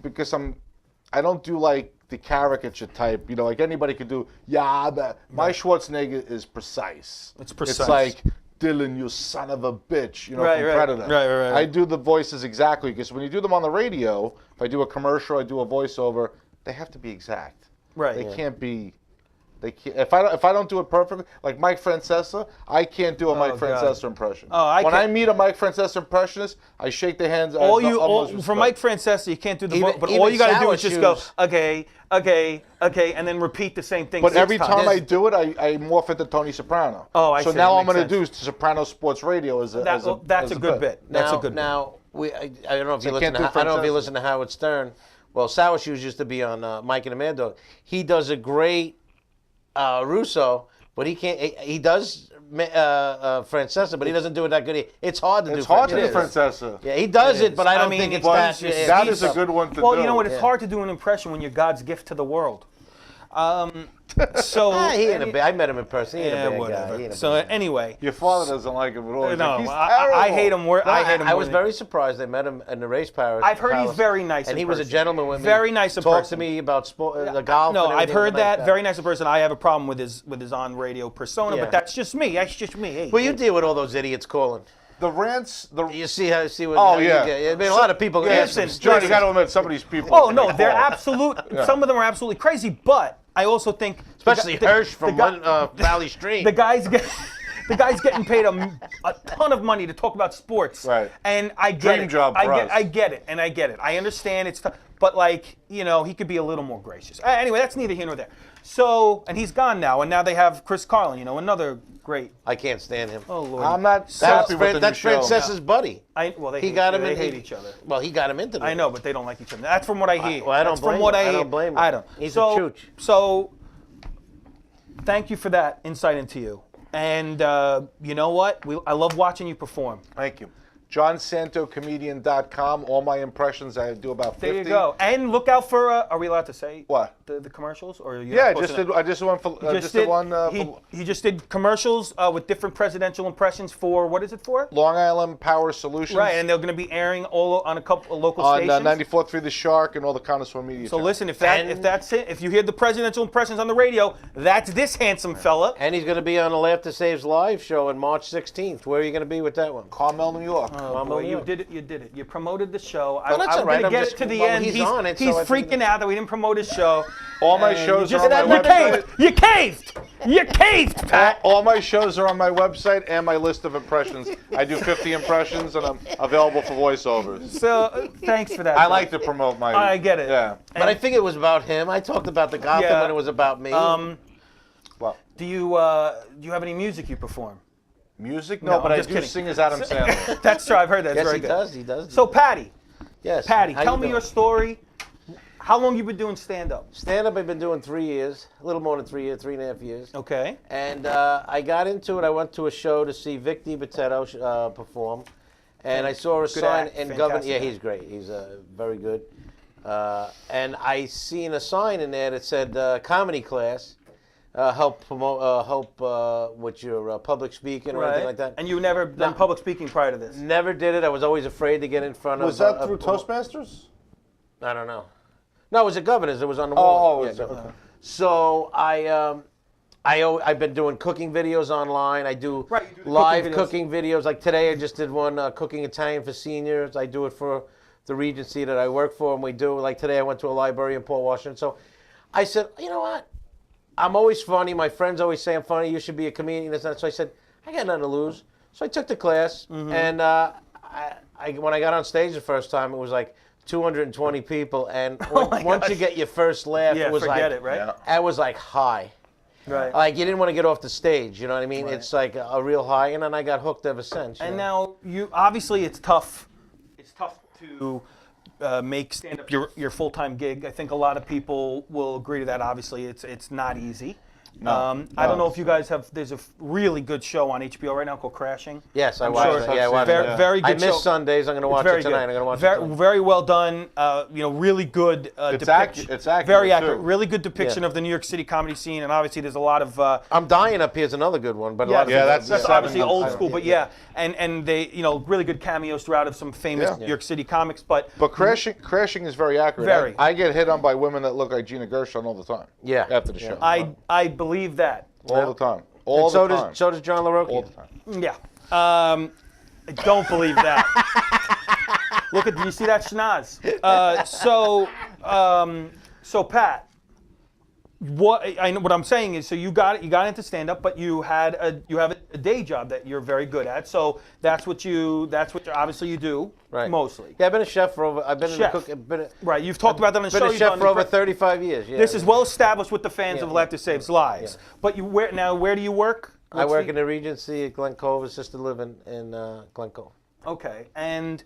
because I don't do like the caricature type. Like anybody could do. Yeah, but my Schwarzenegger is precise. It's precise. It's like Dylan, you son of a bitch. From Right. Predator. Right. I do the voices exactly because when you do them on the radio, if I do a commercial, I do a voiceover. They have to be exact. Right. They can't be. They can't. If I don't do it perfectly, like Mike Francesa, I can't do a Mike Francesa impression. Oh, when I meet a Mike Francesa impressionist, I shake their hands. For Mike Francesa, you can't do the vote, but all you got to do is just go, okay, and then repeat the same thing. But 6 every times. time I do it, I morph into Tony Soprano. Oh, I so see. now That I'm going makes to do Soprano Sports Radio as a. That's a good bit. That's a good bit. Now, I don't know if you I listen. can't do I don't know if you Francesa. listen to Howard Stern. Well, Sour Shoes used to be on Mike and the Mad Dog. He does a great Russo, but he can't. He does Francesa, but he doesn't do it that good. It's hard to do. It's hard to do Francesa. Francesa. Yeah, he does it, but I don't I mean, think it's but that. it's just- That is a good one to do. Well, you know what? It's hard to do an impression when you're God's gift to the world. So He ain't a bad. I met him in person. He ain't a bad whatever. guy. He ain't a So bad guy. anyway, Your father doesn't like him at all. He's no, like, he's I hate him. No, I hate him. I more was than- very surprised. I met him in the race Paris. I've heard he's Palace, very nice and in he was a person. gentleman with me. Very nice in Talked person. to me about sport, the golf. No, and I've everything heard like that. Very nice in person. I have a problem with his on radio persona, Yeah. but that's just me. That's just me. Hey, Well, you deal with all those idiots calling. The rants. You see what? Oh, you yeah. get. I mean, a lot of people. Yeah, answer listen, them. John, you got to admit some of these people. Oh no, they're absolute. Some of them are absolutely crazy, but I also think, Especially Hirsch from Valley Stream. the guy's getting paid a ton of money to talk about sports. Right. And I get Dream it. job for us. I get it, and I get it. I understand it's tough, but he could be a little more gracious. Anyway, that's neither here nor there. So, and he's gone now, and now they have Chris Carlin. another great. I can't stand him. Oh Lord. I'm not That's, happy with the new that's show. Francesa's buddy. He got him They in. hate each other. Well, he got him into this. I know, but they don't like each other. That's from what I hear. Well, I don't That's blame from what him. I I hear. don't blame him. I don't. He's a so, chooch. So, thank you for that insight into you. And you know what? I love watching you perform. Thank you. JohnSantoComedian.com. All my impressions, I do about 50. There you go. And look out for. Are we allowed to say What? the commercials? Or are you Yeah, not I just supposed did. to? I just went for. He just did one. he just did commercials with different presidential impressions for what is it for? Long Island Power Solutions. Right, and they're going to be airing all on a couple of local on stations. 94.3 The Shark and all the Connoisseur Media. So channels. listen, if that's it, if you hear the presidential impressions on the radio, that's this handsome fella. And he's going to be on the Laughter Saves Live show on March 16th. Where are you going to be with that one? Carmel, New York. Boy, you did it. You did it. You promoted the show. Well, that's I'm all right. gonna I'm get just- it to the well, end. he's on it, He's so I think freaking out that we didn't promote his show. All my And shows you are on my you website. caved. You caved. You caved, Pat. All my shows are on my website and my list of impressions. I do 50 impressions and I'm available for voiceovers. So thanks for that. I like to promote my. I get it. Yeah. But I think it was about him. I talked about the Gotham Yeah. when it was about me. Well, Do you have any music you perform? music? No, No, but I'm I just do kidding. sing as Adam Sandler. That's true. I've heard that. It's yes, very he good. does. He does. So Patty, yes. Patty, How tell you me doing? your story. How long you been doing stand-up? Stand-up I've been doing 3 years, a little more than 3 years, 3.5 years. Okay. And I got into it. I went to a show to see Vic DiBitetto perform, and I saw a sign act, in fantastic Governor. Yeah, act. he's great. He's very good. And I seen a sign in there that said comedy class. Help promote, help with your public speaking or anything like that. And you never done public speaking prior to this? Never did it. I was always afraid to get in front Was of. that through Toastmasters? I don't know. No, it was at Governor's. It was on the Oh, wall. was it? Okay. So I've been doing cooking videos online. I do, Right, you do the live cooking videos. cooking videos. Like today, I just did one cooking Italian for seniors. I do it for the Regency that I work for, and we do. Like today, I went to a library in Port Washington. So I said, you know what? I'm always funny. My friends always say I'm funny. You should be a comedian. This and that. So I said, I got nothing to lose. So I took the class, Mm-hmm. and when I got on stage the first time, it was like 220 people, and once you get your first laugh, Yeah, it was forget like it, right? I was like high. Right. Like you didn't want to get off the stage, you know what I mean? It's like a real high, and then I got hooked ever since. And you know? now you obviously it's tough. It's tough to make stand-up your full-time gig. I think a lot of people will agree to that. Obviously, it's not easy. I don't know if you guys have. There's a really good show on HBO right now called Crashing. Yes, I I'm watched sure it. Yeah, I watched very, it. very good I show. miss Sundays. I'm going to watch Very it tonight. good. I'm going to watch very, it tonight. very well done. Really good. It's accurate Very accurate. too. Really good depiction Yeah. of the New York City comedy scene, and obviously there's a lot of. I'm Dying Up Here is another good one, but a Yeah, lot of that's- that's seven obviously months. old school, but yeah, and they really good cameos throughout of some famous Yeah. New York City comics, but Crashing is very accurate. Very. I get hit on by women that look like Gina Gershon all the time. Yeah. After the show. I believe that. all the time. And All so the time. does John LaRocca. all the time. Yeah. I don't believe that. Look at, do you see that schnoz? So Pat, what I'm saying is, so you got into stand up, but you have a day job that you're very good at. So that's what obviously you do Right. mostly. Yeah, I've been a chef for over. I've been Chef. in the cook. Right. You've talked about that on the Been show. a You've chef done for over incre- 35 years. Yeah. This is well established with the fans Yeah. of Laughter Saves Lives. Yeah. But where do you work? I work in the Regency at Glen Cove, assisted living in Glen Cove. Okay, and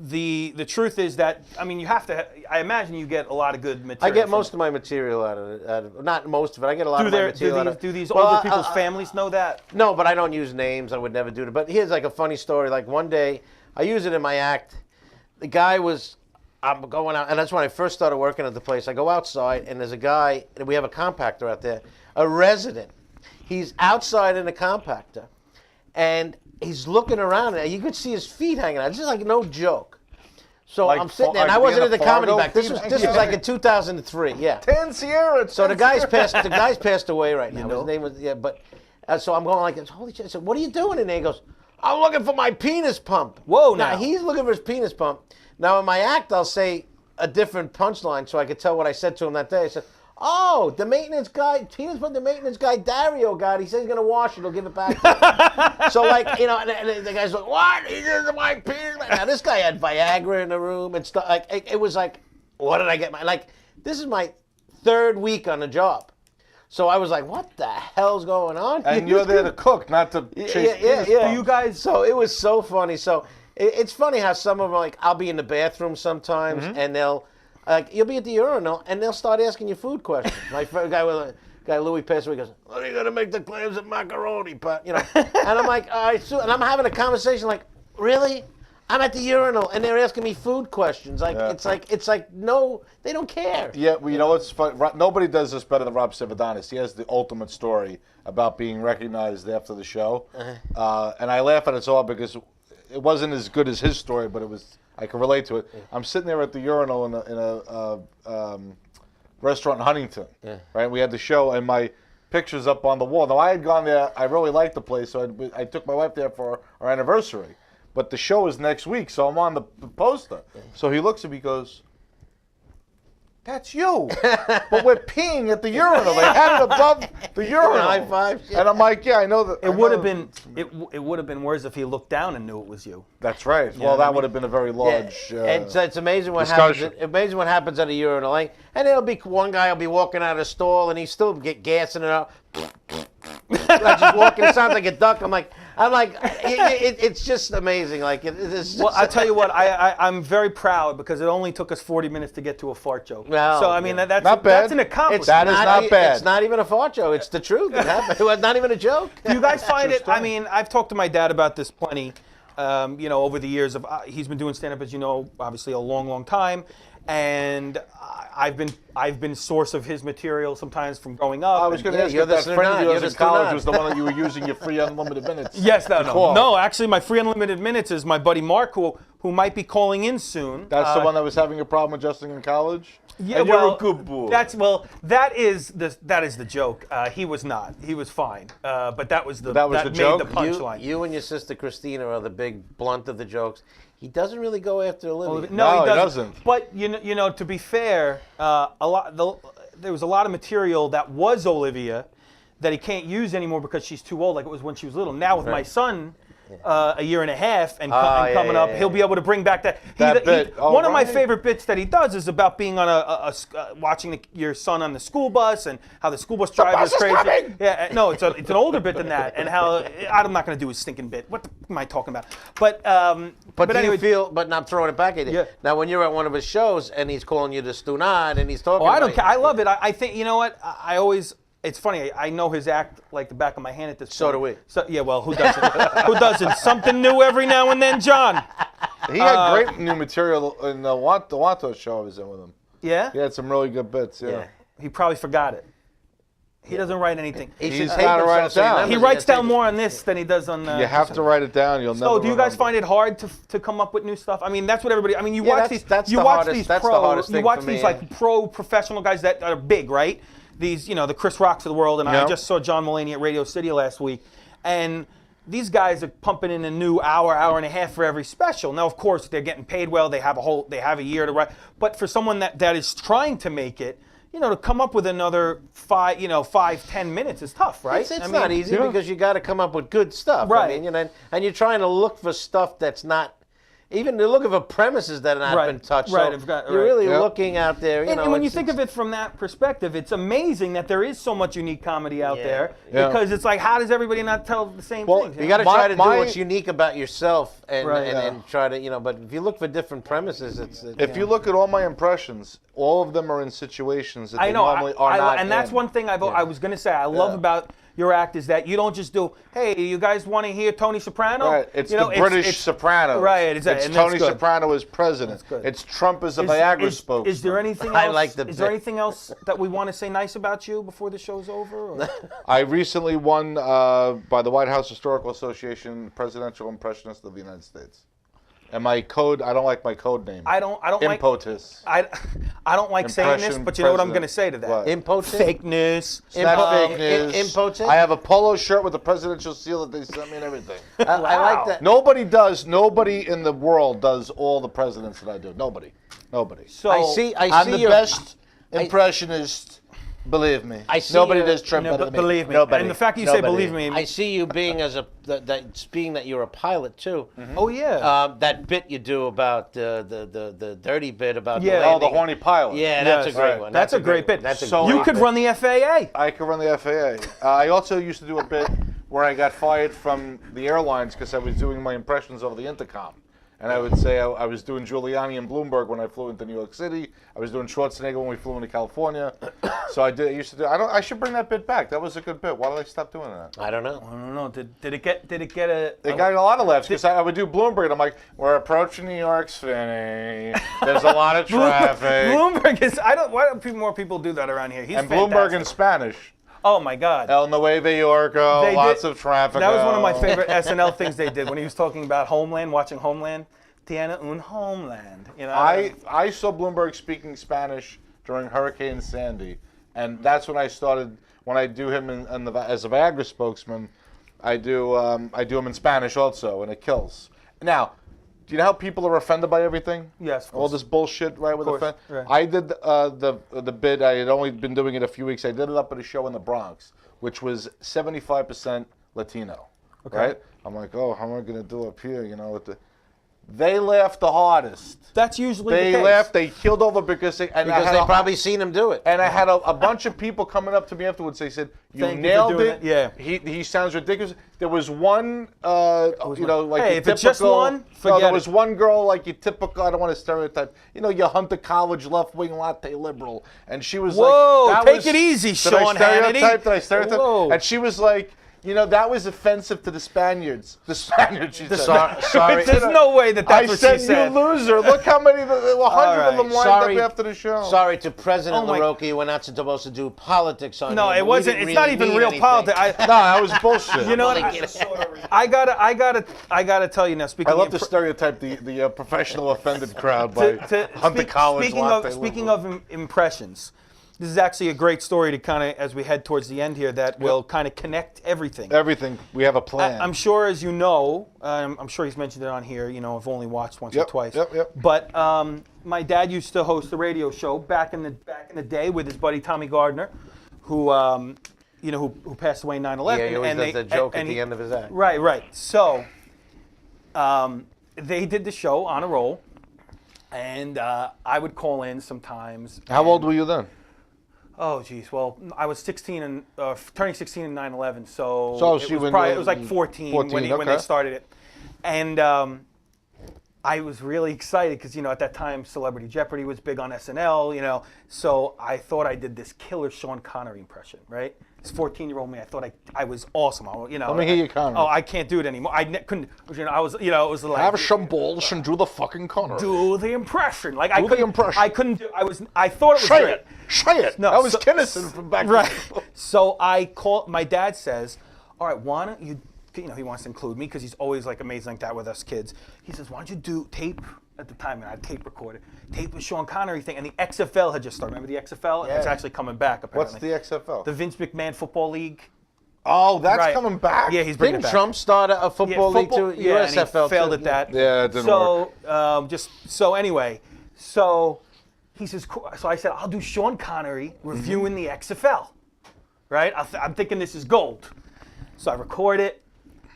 the truth is that you have to. I imagine you get a lot of good I material. get from- most of my material out of not most of it. I get a lot of my material out of Do these Well, older people's families know that? No, but I don't use names. I would never do that. But here's like a funny story. Like one day, I use it in my act. The guy was, I'm going out, and that's when I first started working at the place. I go outside, and there's a guy, and we have a compactor out there, a resident. He's outside in a compactor, and he's looking around, and you could see his feet hanging out. This is like no joke. So Like I'm sitting there, and like I wasn't being in the a comedy Fargo back. This was feet? like in 2003. Yeah. 10 Sierra. So 10 the guy's Sierra. passed away right now. know? His name was but so I'm going like this. Holy shit! I said, "What are you doing in there?" He goes, "I'm looking for my penis pump." Whoa, Now now. he's looking for his penis pump. Now in my act, I'll say a different punchline so I could tell what I said to him that day. I said, "Oh, the maintenance guy, penis pump. The maintenance guy Dario got. He said he's gonna wash it. He'll give it back." To him. So like and the guy's like, "What? He did my penis." Now this guy had Viagra in the room and stuff. Like it was like, what did I get? This is my third week on the job. So I was like, what the hell's going on? And you're there to cook, not to chase penis yeah. bumps. You guys. So it was so funny. So it's funny how some of them, like, I'll be in the bathroom sometimes, and they'll, like, you'll be at the urinal, and they'll start asking you food questions. My friend, guy Louis passed away, goes, "What are you gonna make the clams and macaroni?" But and I'm like, all right, so, and I'm having a conversation, like, really? I'm at the urinal, and they're asking me food questions. Like Yeah. it's like no, they don't care. Yeah, well, you know what's fun? Nobody does this better than Rob Sivadanis. He has the ultimate story about being recognized after the show, and I laugh at it all because it wasn't as good as his story, but it was. I can relate to it. I'm sitting there at the urinal in a restaurant in Huntington, right? We had the show, and my picture's up on the wall. Now I had gone there. I really liked the place, so I took my wife there for our anniversary. But the show is next week, so I'm on the poster. So he looks at me, goes, "That's you." But we're peeing at the urinal. They had it above the urinal. High five, shit. And I'm like, yeah, I know that. It would have been it would have been worse if he looked down and knew it was you. That's right. know Well, what I that mean? would have been a very large. And so it's amazing what discussion. happens. Amazing what happens at a urinal. Like, and there'll be one guy will be walking out of the stall and he's still gassing it up. Like just walking, it sounds like a duck. I'm like, it's just amazing. Like, it's Well, I tell you what, I'm very proud because it only took us 40 minutes to get to a fart joke. Well, so I mean, yeah. that's Not bad. That's an accomplishment. That is not bad. It's not even a fart joke. It's the truth. It happened. It was not even a joke. Do you guys find True it? story. I mean, I've talked to my dad about this plenty. Over the years of he's been doing stand-up, as you know, obviously a long, long time, and I've been source of his material sometimes from growing up. I was going to ask you're if that the friend of Snurd, yours you're in the college Snurd. was the one that you were using your free unlimited minutes. Yes, to call. no. Actually, my free unlimited minutes is my buddy Mark, who might be calling in soon. That's the one that was having a problem adjusting in college. Yeah, and well, you're a good boy. that is the joke. He was not. He was fine. But that was the That was the joke? made the punchline. You and your sister Christina are the big blunt of the jokes. He doesn't really go after Olivia. No, he he doesn't. doesn't. But you know, to be fair, there was a lot of material that was Olivia that he can't use anymore because she's too old, like it was when she was little. Now with my son, a year and a half and yeah, coming yeah, up, yeah, he'll be able to bring back that. That bit. Oh, one of my right. favorite bits that he does is about being on watching your son on the school bus and how the school bus driver is crazy. Yeah, no, it's an older bit than that, and how I'm not going to do a stinking bit. What the am I talking about? But But do anyway, you feel? But I'm throwing it back at you. Yeah. Now, when you're at one of his shows and he's calling you the Stunad and he's talking. oh, I don't about care. you, I love it. I think you know what? I always. It's funny. I know his act like the back of my hand at this point. So do we. So yeah, well, who doesn't? Who doesn't? Something new every now and then, John. He had great new material in the Wanto show I was in with him. Yeah. He had some really good bits. Yeah. Yeah. He probably forgot it. He doesn't write anything. He He's should gotta tape write himself it so down. remembers He it. writes Yeah, down tape more on this than he does on. You have to write it down. You'll never. So, do you guys remember. find it hard to come up with new stuff? I mean, that's what everybody. I mean, you Yeah, watch that's- these. that's you the watch hardest- these that's the pro. hardest You thing watch for me, these yeah. like pro professional guys that are big, right? These, the Chris Rocks of the world, and I Yeah. just saw John Mulaney at Radio City last week, and these guys are pumping in a new hour and a half for every special. Now, of course, they're getting paid well. They have a year to write. But for someone that is trying to make it, to come up with another 5-10 minutes is tough, right? It's I mean, not easy because you got to come up with good stuff. Right. I mean, and you're trying to look for stuff that's not. Even you're looking for premises that have not Right, been touched. right, So I've got- you're right. really Yep. looking out there. And when you think of it from that perspective, it's amazing that there is so much unique comedy out Yeah. there Yeah. because it's like, how does everybody not tell the same Well, things? you got to My- try to do my- what's unique about yourself and, Right. and try to, but if you look for different premises, it's. If you look at all my impressions, all of them are in situations that I they know, normally are not and that's in. one thing I was going to say. I love Yeah. about your act is that you don't just do, hey, you guys want to hear Tony Soprano? Right, it's the British Sopranos. Right, it's and that's Tony good. Soprano as president. good. It's Trump as a Viagra spokesman. Is there anything else? I like the Is there bit. anything else that we want to say nice about you before the show's over? Or? I recently won by the White House Historical Association Presidential Impressionist of the United States. And my code, I don't like my code name. I don't like. Impotus. I don't like saying this, Impression but you know what I'm president. going to say to that? What? Impotent? Fake news. It's not Impo- fake news. impotent? I have a polo shirt with the presidential seal that they sent me and everything. I like that. Nobody in the world does all the presidents that I do. Nobody. So I see I'm the your, best impressionist, believe me. I see Nobody your- does Trump better than me. believe me. Nobody. And the fact that you say Nobody. believe me. I see you being being that you're a pilot too. Oh yeah. That bit you do about the dirty bit about Yeah. the Oh, the landing. horny pilot. Yeah, that's Yes. a great Right. one. That's a great bit. That's a So- great you could bit. run the FAA. I could run the FAA. I also used to do a bit where I got fired from the airlines because I was doing my impressions over the intercom. And I would say I was doing Giuliani and Bloomberg when I flew into New York City. I was doing Schwarzenegger when we flew into California. So I used to do. I should bring that bit back. That was a good bit. Why did I stop doing that? I don't know. I don't know. Did it get a? It got a lot of laughs because I would do Bloomberg and I'm like, we're approaching New York City. There's a lot of traffic. Bloomberg is. Why don't more people do that around here? He's And Bloomberg in fantastic. Spanish. Oh my God. El Nueve Yorko, They lots did- of traffic. That was one of my favorite SNL things they did when he was talking about Homeland, watching Homeland. Tiene un homeland. I saw Bloomberg speaking Spanish during Hurricane Sandy, and that's when I started. When I do him as a Viagra spokesman, I do him in Spanish also, and it kills. Now, do you know how people are offended by everything? Yes, of All course. this bullshit, right? With course, offend. right. I did the bid. I had only been doing it a few weeks. I did it up at a show in the Bronx, which was 75% Latino. Okay. Right? I'm like, oh, how am I gonna do up here? They laughed the hardest. That's usually They the case. laughed. They keeled over because they Probably seen him do it. And I had a bunch of people coming up to me afterwards. They said, "You Thank you for nailed doing it." it. Yeah. He sounds ridiculous. There was one, like Hey, your if it's just typical- one, no, forget there it. was one girl like your typical. I don't want to stereotype. Your Hunter College left-wing latte liberal, and she was Whoa, like, take it easy, Did Sean I Hannity. stereotype? Did I stereotype? Whoa. And she was like. That was offensive to the Spaniards. The Spaniards, she said. Sorry. There's no way that's I what said, she said. you loser. Look how many, 100 right. of them lined Sorry. up after the show. Sorry to President Oh my- LaRocque, we're not supposed to do politics on No, here, it but we wasn't. didn't It's not really even mean real anything. politics. No, that was bullshit. You know what? I gotta tell you now. Speaking I love of to stereotype the professional offended crowd by Hunter College latte speaking liberal. of impressions, this is actually a great story to kind of, as we head towards the end here, that will kind of connect everything. Everything, we have a plan. I'm sure, as you know, I'm sure he's mentioned it on here. I've only watched once or Yep, twice. yep. But my dad used to host a radio show back in the day with his buddy Tommy Gardner, who passed away in 9/11. Yeah, he always and does that joke at the end of his act. Right. So they did the show on a roll, and I would call in sometimes. How old were you then? Oh, geez. Well, I was 16 and turning 16 in 9/11, so she it was when probably, you- it was like 14, 14, when they okay. started it, and I was really excited because at that time Celebrity Jeopardy was big on SNL, so I thought I did this killer Sean Connery impression, right? This 14-year-old me, I thought I was awesome. Let me hear you, Connery. Oh, I can't do it anymore. I couldn't. I was, it was like Have some balls and do the fucking Connery. do the impression. Like Do I the couldn't, impression. I couldn't do. I thought it was Say great. it. Say it. No, that was so- Kinnison from back Right. then. So I call. My dad says, "All right, why don't you?" He wants to include me because he's always like amazing like that with us kids. He says, "Why don't you do tape?" At the time, and I had tape recorded. Tape with Sean Connery thing, and the XFL had just started. Remember the XFL? Yeah. It's actually coming back. What's Apparently. the XFL? The Vince McMahon Football League. Oh, that's Right. coming back? Yeah, he's bringing Didn't it back. Trump start a football league too? Yeah, and he USFL failed too. at that. Yeah, it didn't work. Anyway, so he says, cool. So I said, I'll do Sean Connery reviewing the XFL, right? I'm thinking this is gold. So I record it.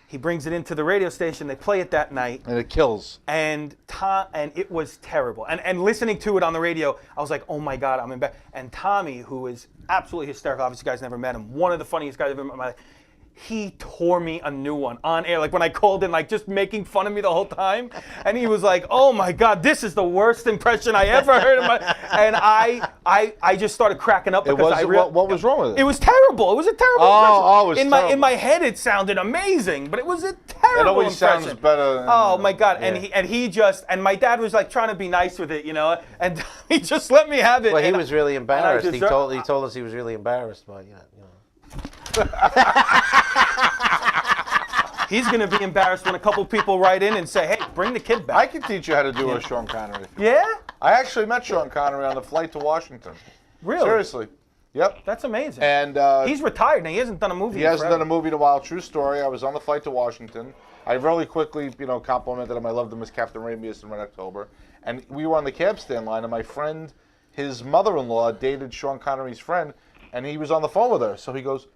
He brings it into the radio station. They play it that night. And it kills. And it was terrible. And listening to it on the radio, I was like, oh my God, I'm in bed. And Tommy, who is absolutely hysterical, obviously you guys never met him, one of the funniest guys I've ever met in my life, he tore me a new one on air, like when I called in, like just making fun of me the whole time. And he was like, oh my God, this is the worst impression I ever heard of my. And I just started cracking up because what was wrong with it? It was terrible. It was a terrible Oh, impression. it was in terrible. my head it sounded amazing, but it was a terrible It always impression. sounds better. Oh my God! Yeah. And my dad was like trying to be nice with it, and he just let me have it. Well, he and was really embarrassed. He deserve- told us he was really embarrassed by He's gonna be embarrassed when a couple people write in and say, "Hey, bring the kid I back." can teach you how to do a Sean Connery. Yeah, I actually met Sean Connery on the flight to Washington. really? Seriously. Yep. That's amazing. And He's retired now. He hasn't done a movie. he in hasn't forever. done a movie in a while. True story. I was on the flight to Washington. I really quickly, complimented him. I loved him as Captain Ramius in Red October. And we were on the cab stand line, and my friend, his mother-in-law, dated Sean Connery's friend, and he was on the phone with her. So he goes,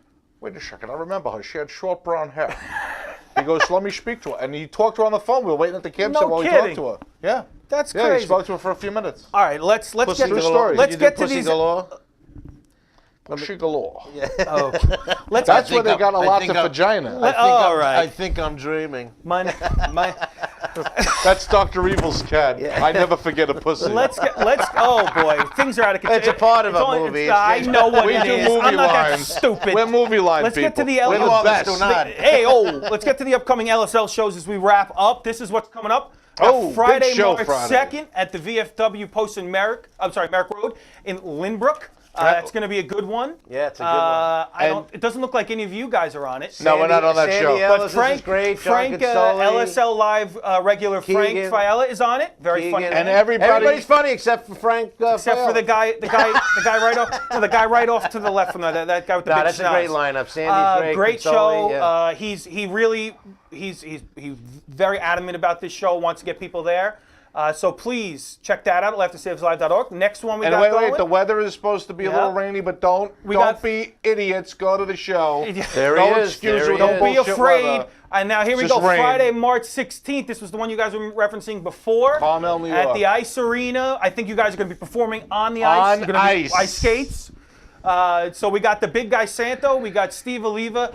wait a second, I remember her. She had short brown hair. He goes, let me speak to her. And he talked to her on the phone. We were waiting at the cab No stand while he kidding. talked to her. Yeah. That's Yeah, crazy. he spoke to her for a few minutes. All right, let's get Pussy True to story. let's Did you get do to Pussy these. Galore? She galore. Oh, let's That's get where they got a I lot think of I'm- vagina. all right. I think I'm dreaming. my. That's Dr. Evil's cat. I never forget a pussy. Let's oh boy, things are out of control. It's a part of a movie. I know what We it do is. movie I'm not that lines. stupid. We're movie line Let's people. get to the We're the others best. do not. Hey, let's get to the upcoming LSL shows as we wrap up. This is what's coming up. Oh, big Friday, show March Friday. 2nd at the VFW Post in Merrick Road in Lynbrook. It's going to be a good one. Yeah, it's a good one. It doesn't look like any of you guys are on it. No, we're not on that Sandy show. Ellis But Frank, is great. John Frank Consoli, LSL Live regular Frank Keegan. Fiala is on it. Very funny. Keegan. And everybody's funny except for Frank. Except for Fiala. the guy right off to the left from that guy with the No, big that's a schnoz. great lineup. Sandy's great. Great Consoli, show. yeah. He's very adamant about this show. Wants to get people there. So please check that out. LifeToSavesLive.org. Next one we And got wait, going. the weather is supposed to be a Yeah. little rainy, but don't got- be idiots. Go to the show. There No he is. excuse There with he no is. Be bullshit afraid. weather. And now here we Just go. rain. Friday, March 16th. This was the one you guys were referencing before. Carmel, New At York. the Ice Arena. I think you guys are going to be performing on the ice. On You're gonna be ice. ice skates. So we got the big guy Santo. We got Steve Oliva.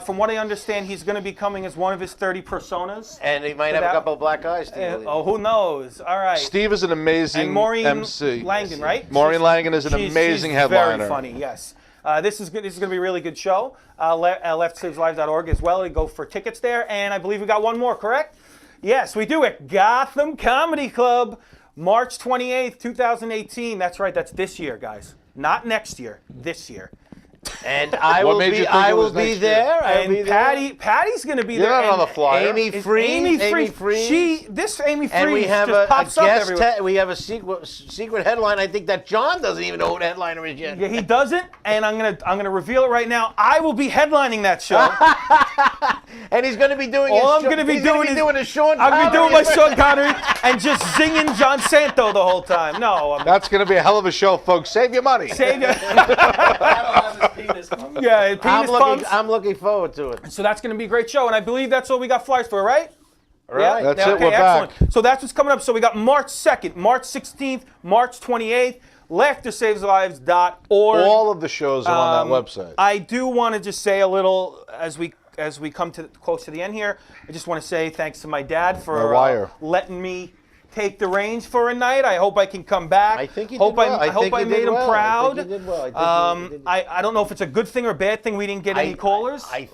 From what I understand, he's going to be coming as one of his 30 personas. And he might have Without- a couple of black eyes. Steve. Who knows? All right. Steve is an amazing And Maureen MC. Langdon, right? Maureen Langdon is an She's amazing headliner. Very funny, yes. This is good. This is going to be a really good show. LeftSavesLive.org as well. Go for tickets there. And I believe we got one more, correct? Yes, we do at Gotham Comedy Club, March 28th, 2018. That's right. That's this year, guys. Not next year. This year. And I What will made be. you think I it will was be next year? there. I will be And there. Patty's going to be You're there. not on the and flyer. Amy Freed. Amy Freed. Freed. Amy Freed And we have just a pops up guest. everywhere. We have a secret headline. I think that John doesn't even know who the headliner is yet. Yeah, he doesn't, and I'm gonna reveal it right now. I will be headlining that show. And he's going to be doing. All his I'm gonna be he's gonna doing is- doing a Sean. I'm gonna be doing my Connery. Sean Connery and just zinging John Santo the whole time. No, I'm That's going to be a hell of a show, folks. Save your money. saying yeah, penis pumps. I'm looking forward to it. So that's gonna be a great show, and I believe that's what we got flyers for, right? Right. Yeah? That's it, Okay, we're back. excellent. So that's what's coming up. So we got March 2nd, March 16th, March 28th, LaughterSavesLives.org. All of the shows are on that website. I do want to just say a little as we come to close to the end here. I just want to say thanks to my dad for letting me take the reins for a night. I hope I can come back. I think you hope did well. I hope I made him proud. I think you did well. I don't know if it's a good thing or a bad thing we didn't get any callers. I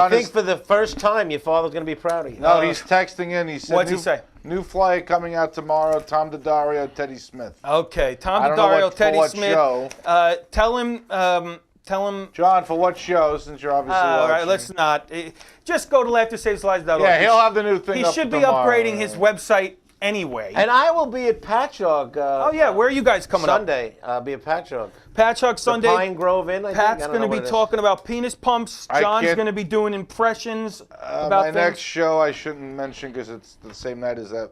think for the first time your father's going to be proud of you. No, he's texting in. He said, What'd he say? New flyer coming out tomorrow. Tom DiDario, Teddy Smith. Okay, Tom I don't know DiDario, for Teddy what Smith. show. Tell him. John, for what show? Since you're obviously watching. All right, let's not. Just go to LaughterSavesLives.org. Yeah, he'll have the new thing. He up should be tomorrow. upgrading his website anyway. And I will be at Patchogue. Oh yeah, where are you guys coming Sunday, I'll be at Patchogue. Patchogue Sunday. Pine Grove Inn, I think. Pat's I don't going know to be what it is. talking about penis pumps. I John's can't- going to be doing impressions about My things. next show I shouldn't mention because it's the same night as that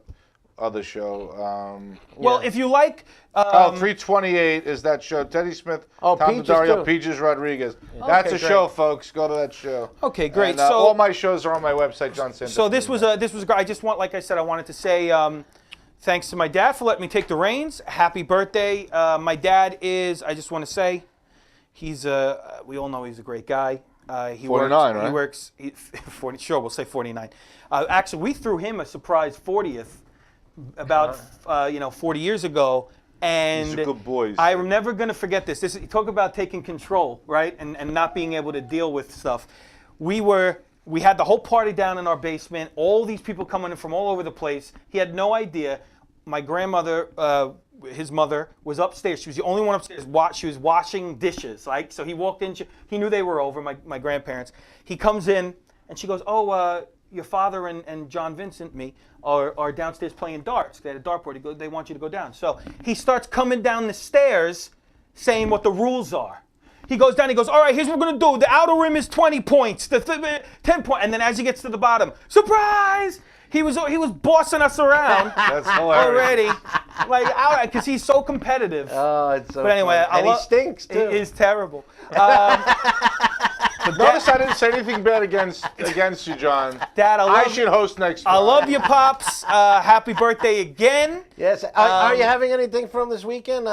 other show. Well, if you like. 328 is that show. Teddy Smith, Oh, Tom Peaches DiDario, too. Peaches Rodriguez. That's a great. show, folks. Go to that show. Okay, great. And, So all my shows are on my website, John Sanders. So this was great. I just want, like I said, I wanted to say thanks to my dad for letting me take the reins. Happy birthday. My dad is. I just want to say, he's we all know he's a great guy. He 49, works, right? He works 40. Sure, we'll say 49. Actually, we threw him a surprise 40th about 40 years ago. And He's a good boy. I'm never going to forget this. Talk about taking control, right? And not being able to deal with stuff. We had the whole party down in our basement, all these people coming in from all over the place. He had no idea. My grandmother, his mother, was upstairs. She was the only one upstairs. She was washing dishes. Like, so he walked in. He knew they were over, my grandparents. He comes in, and she goes, oh, your father and John Vincent, me, are downstairs playing darts. They had a dartboard. They want you to go down. So he starts coming down the stairs saying what the rules are. He goes down, he goes, all right, here's what we're going to do. The outer rim is 20 points, 10 points. And then as he gets to the bottom, surprise! He was bossing us around. That's hilarious. Already. Like, because he's so competitive. Oh, it's so But anyway, funny. And he stinks, too. He's terrible. Notice I didn't say anything bad against you, John. Dad, I should host next I month. love you, Pops. Happy birthday again. Yes. Are you having anything from this weekend?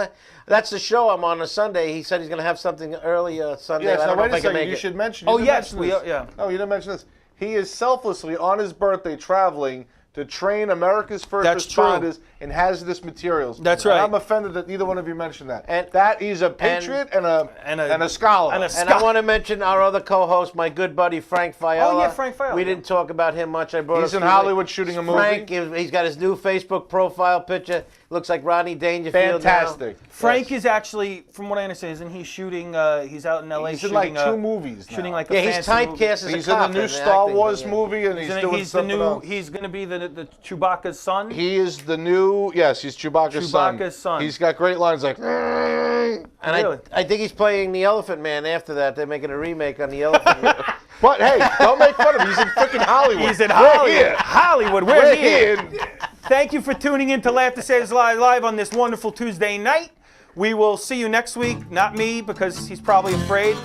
That's the show I'm on Sunday. He said he's going to have something early Sunday. Yes, I now don't know wait if a I can second. make You it. should mention. Oh, didn't yes, mention this. yeah. Oh, you didn't mention this. He is selflessly on his birthday traveling to train America's first That's true. responders in hazardous materials. That's And right. I'm offended that neither one of you mentioned that. And- that he's a patriot and a scholar. And I want to mention our other co-host, my good buddy Frank Viola. Oh, yeah, Frank Viola. We didn't talk about him much. I brought He's up in Hollywood shooting a movie. Frank, he's got his new Facebook profile picture. Looks like Rodney Dangerfield. Fantastic. Now. Frank is actually, from what I understand, isn't he shooting? He's out in LA. He's in shooting, like 2 movies now. Shooting like a Yeah, he's fancy movie. typecast as a He's in cop the new in Star acting, Wars yeah. movie, and he's doing He's the something new. else. He's going to be the Chewbacca's son. He is the new. Yes, he's Chewbacca's son. Chewbacca's son. He's got great lines like. And Really? I think he's playing the Elephant Man after that. They're making a remake on the Elephant Man. But hey, don't make fun of him. He's in freaking Hollywood. He's in We're Hollywood. here. Hollywood. We're We're here. here. Thank you for tuning in to Laughter Saves Live on this wonderful Tuesday night. We will see you next week. Not me, because he's probably afraid.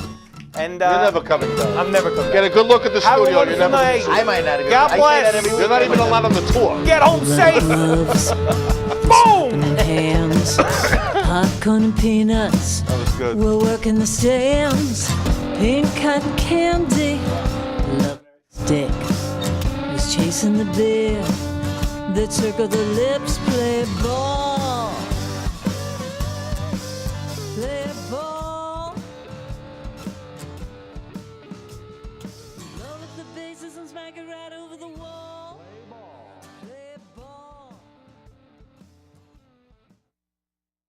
And You're never coming back. I'm never coming. Get a good look at the Have a studio. You're wonderful never. night. I might not. God I say bless. that every week. You're not even allowed on the tour. Get home safe. Gloves, Boom. and hands, popcorn and peanuts. That was good. We're working the stands, pink cotton candy. Love Dick was chasing the beer that circled the lips, play ball.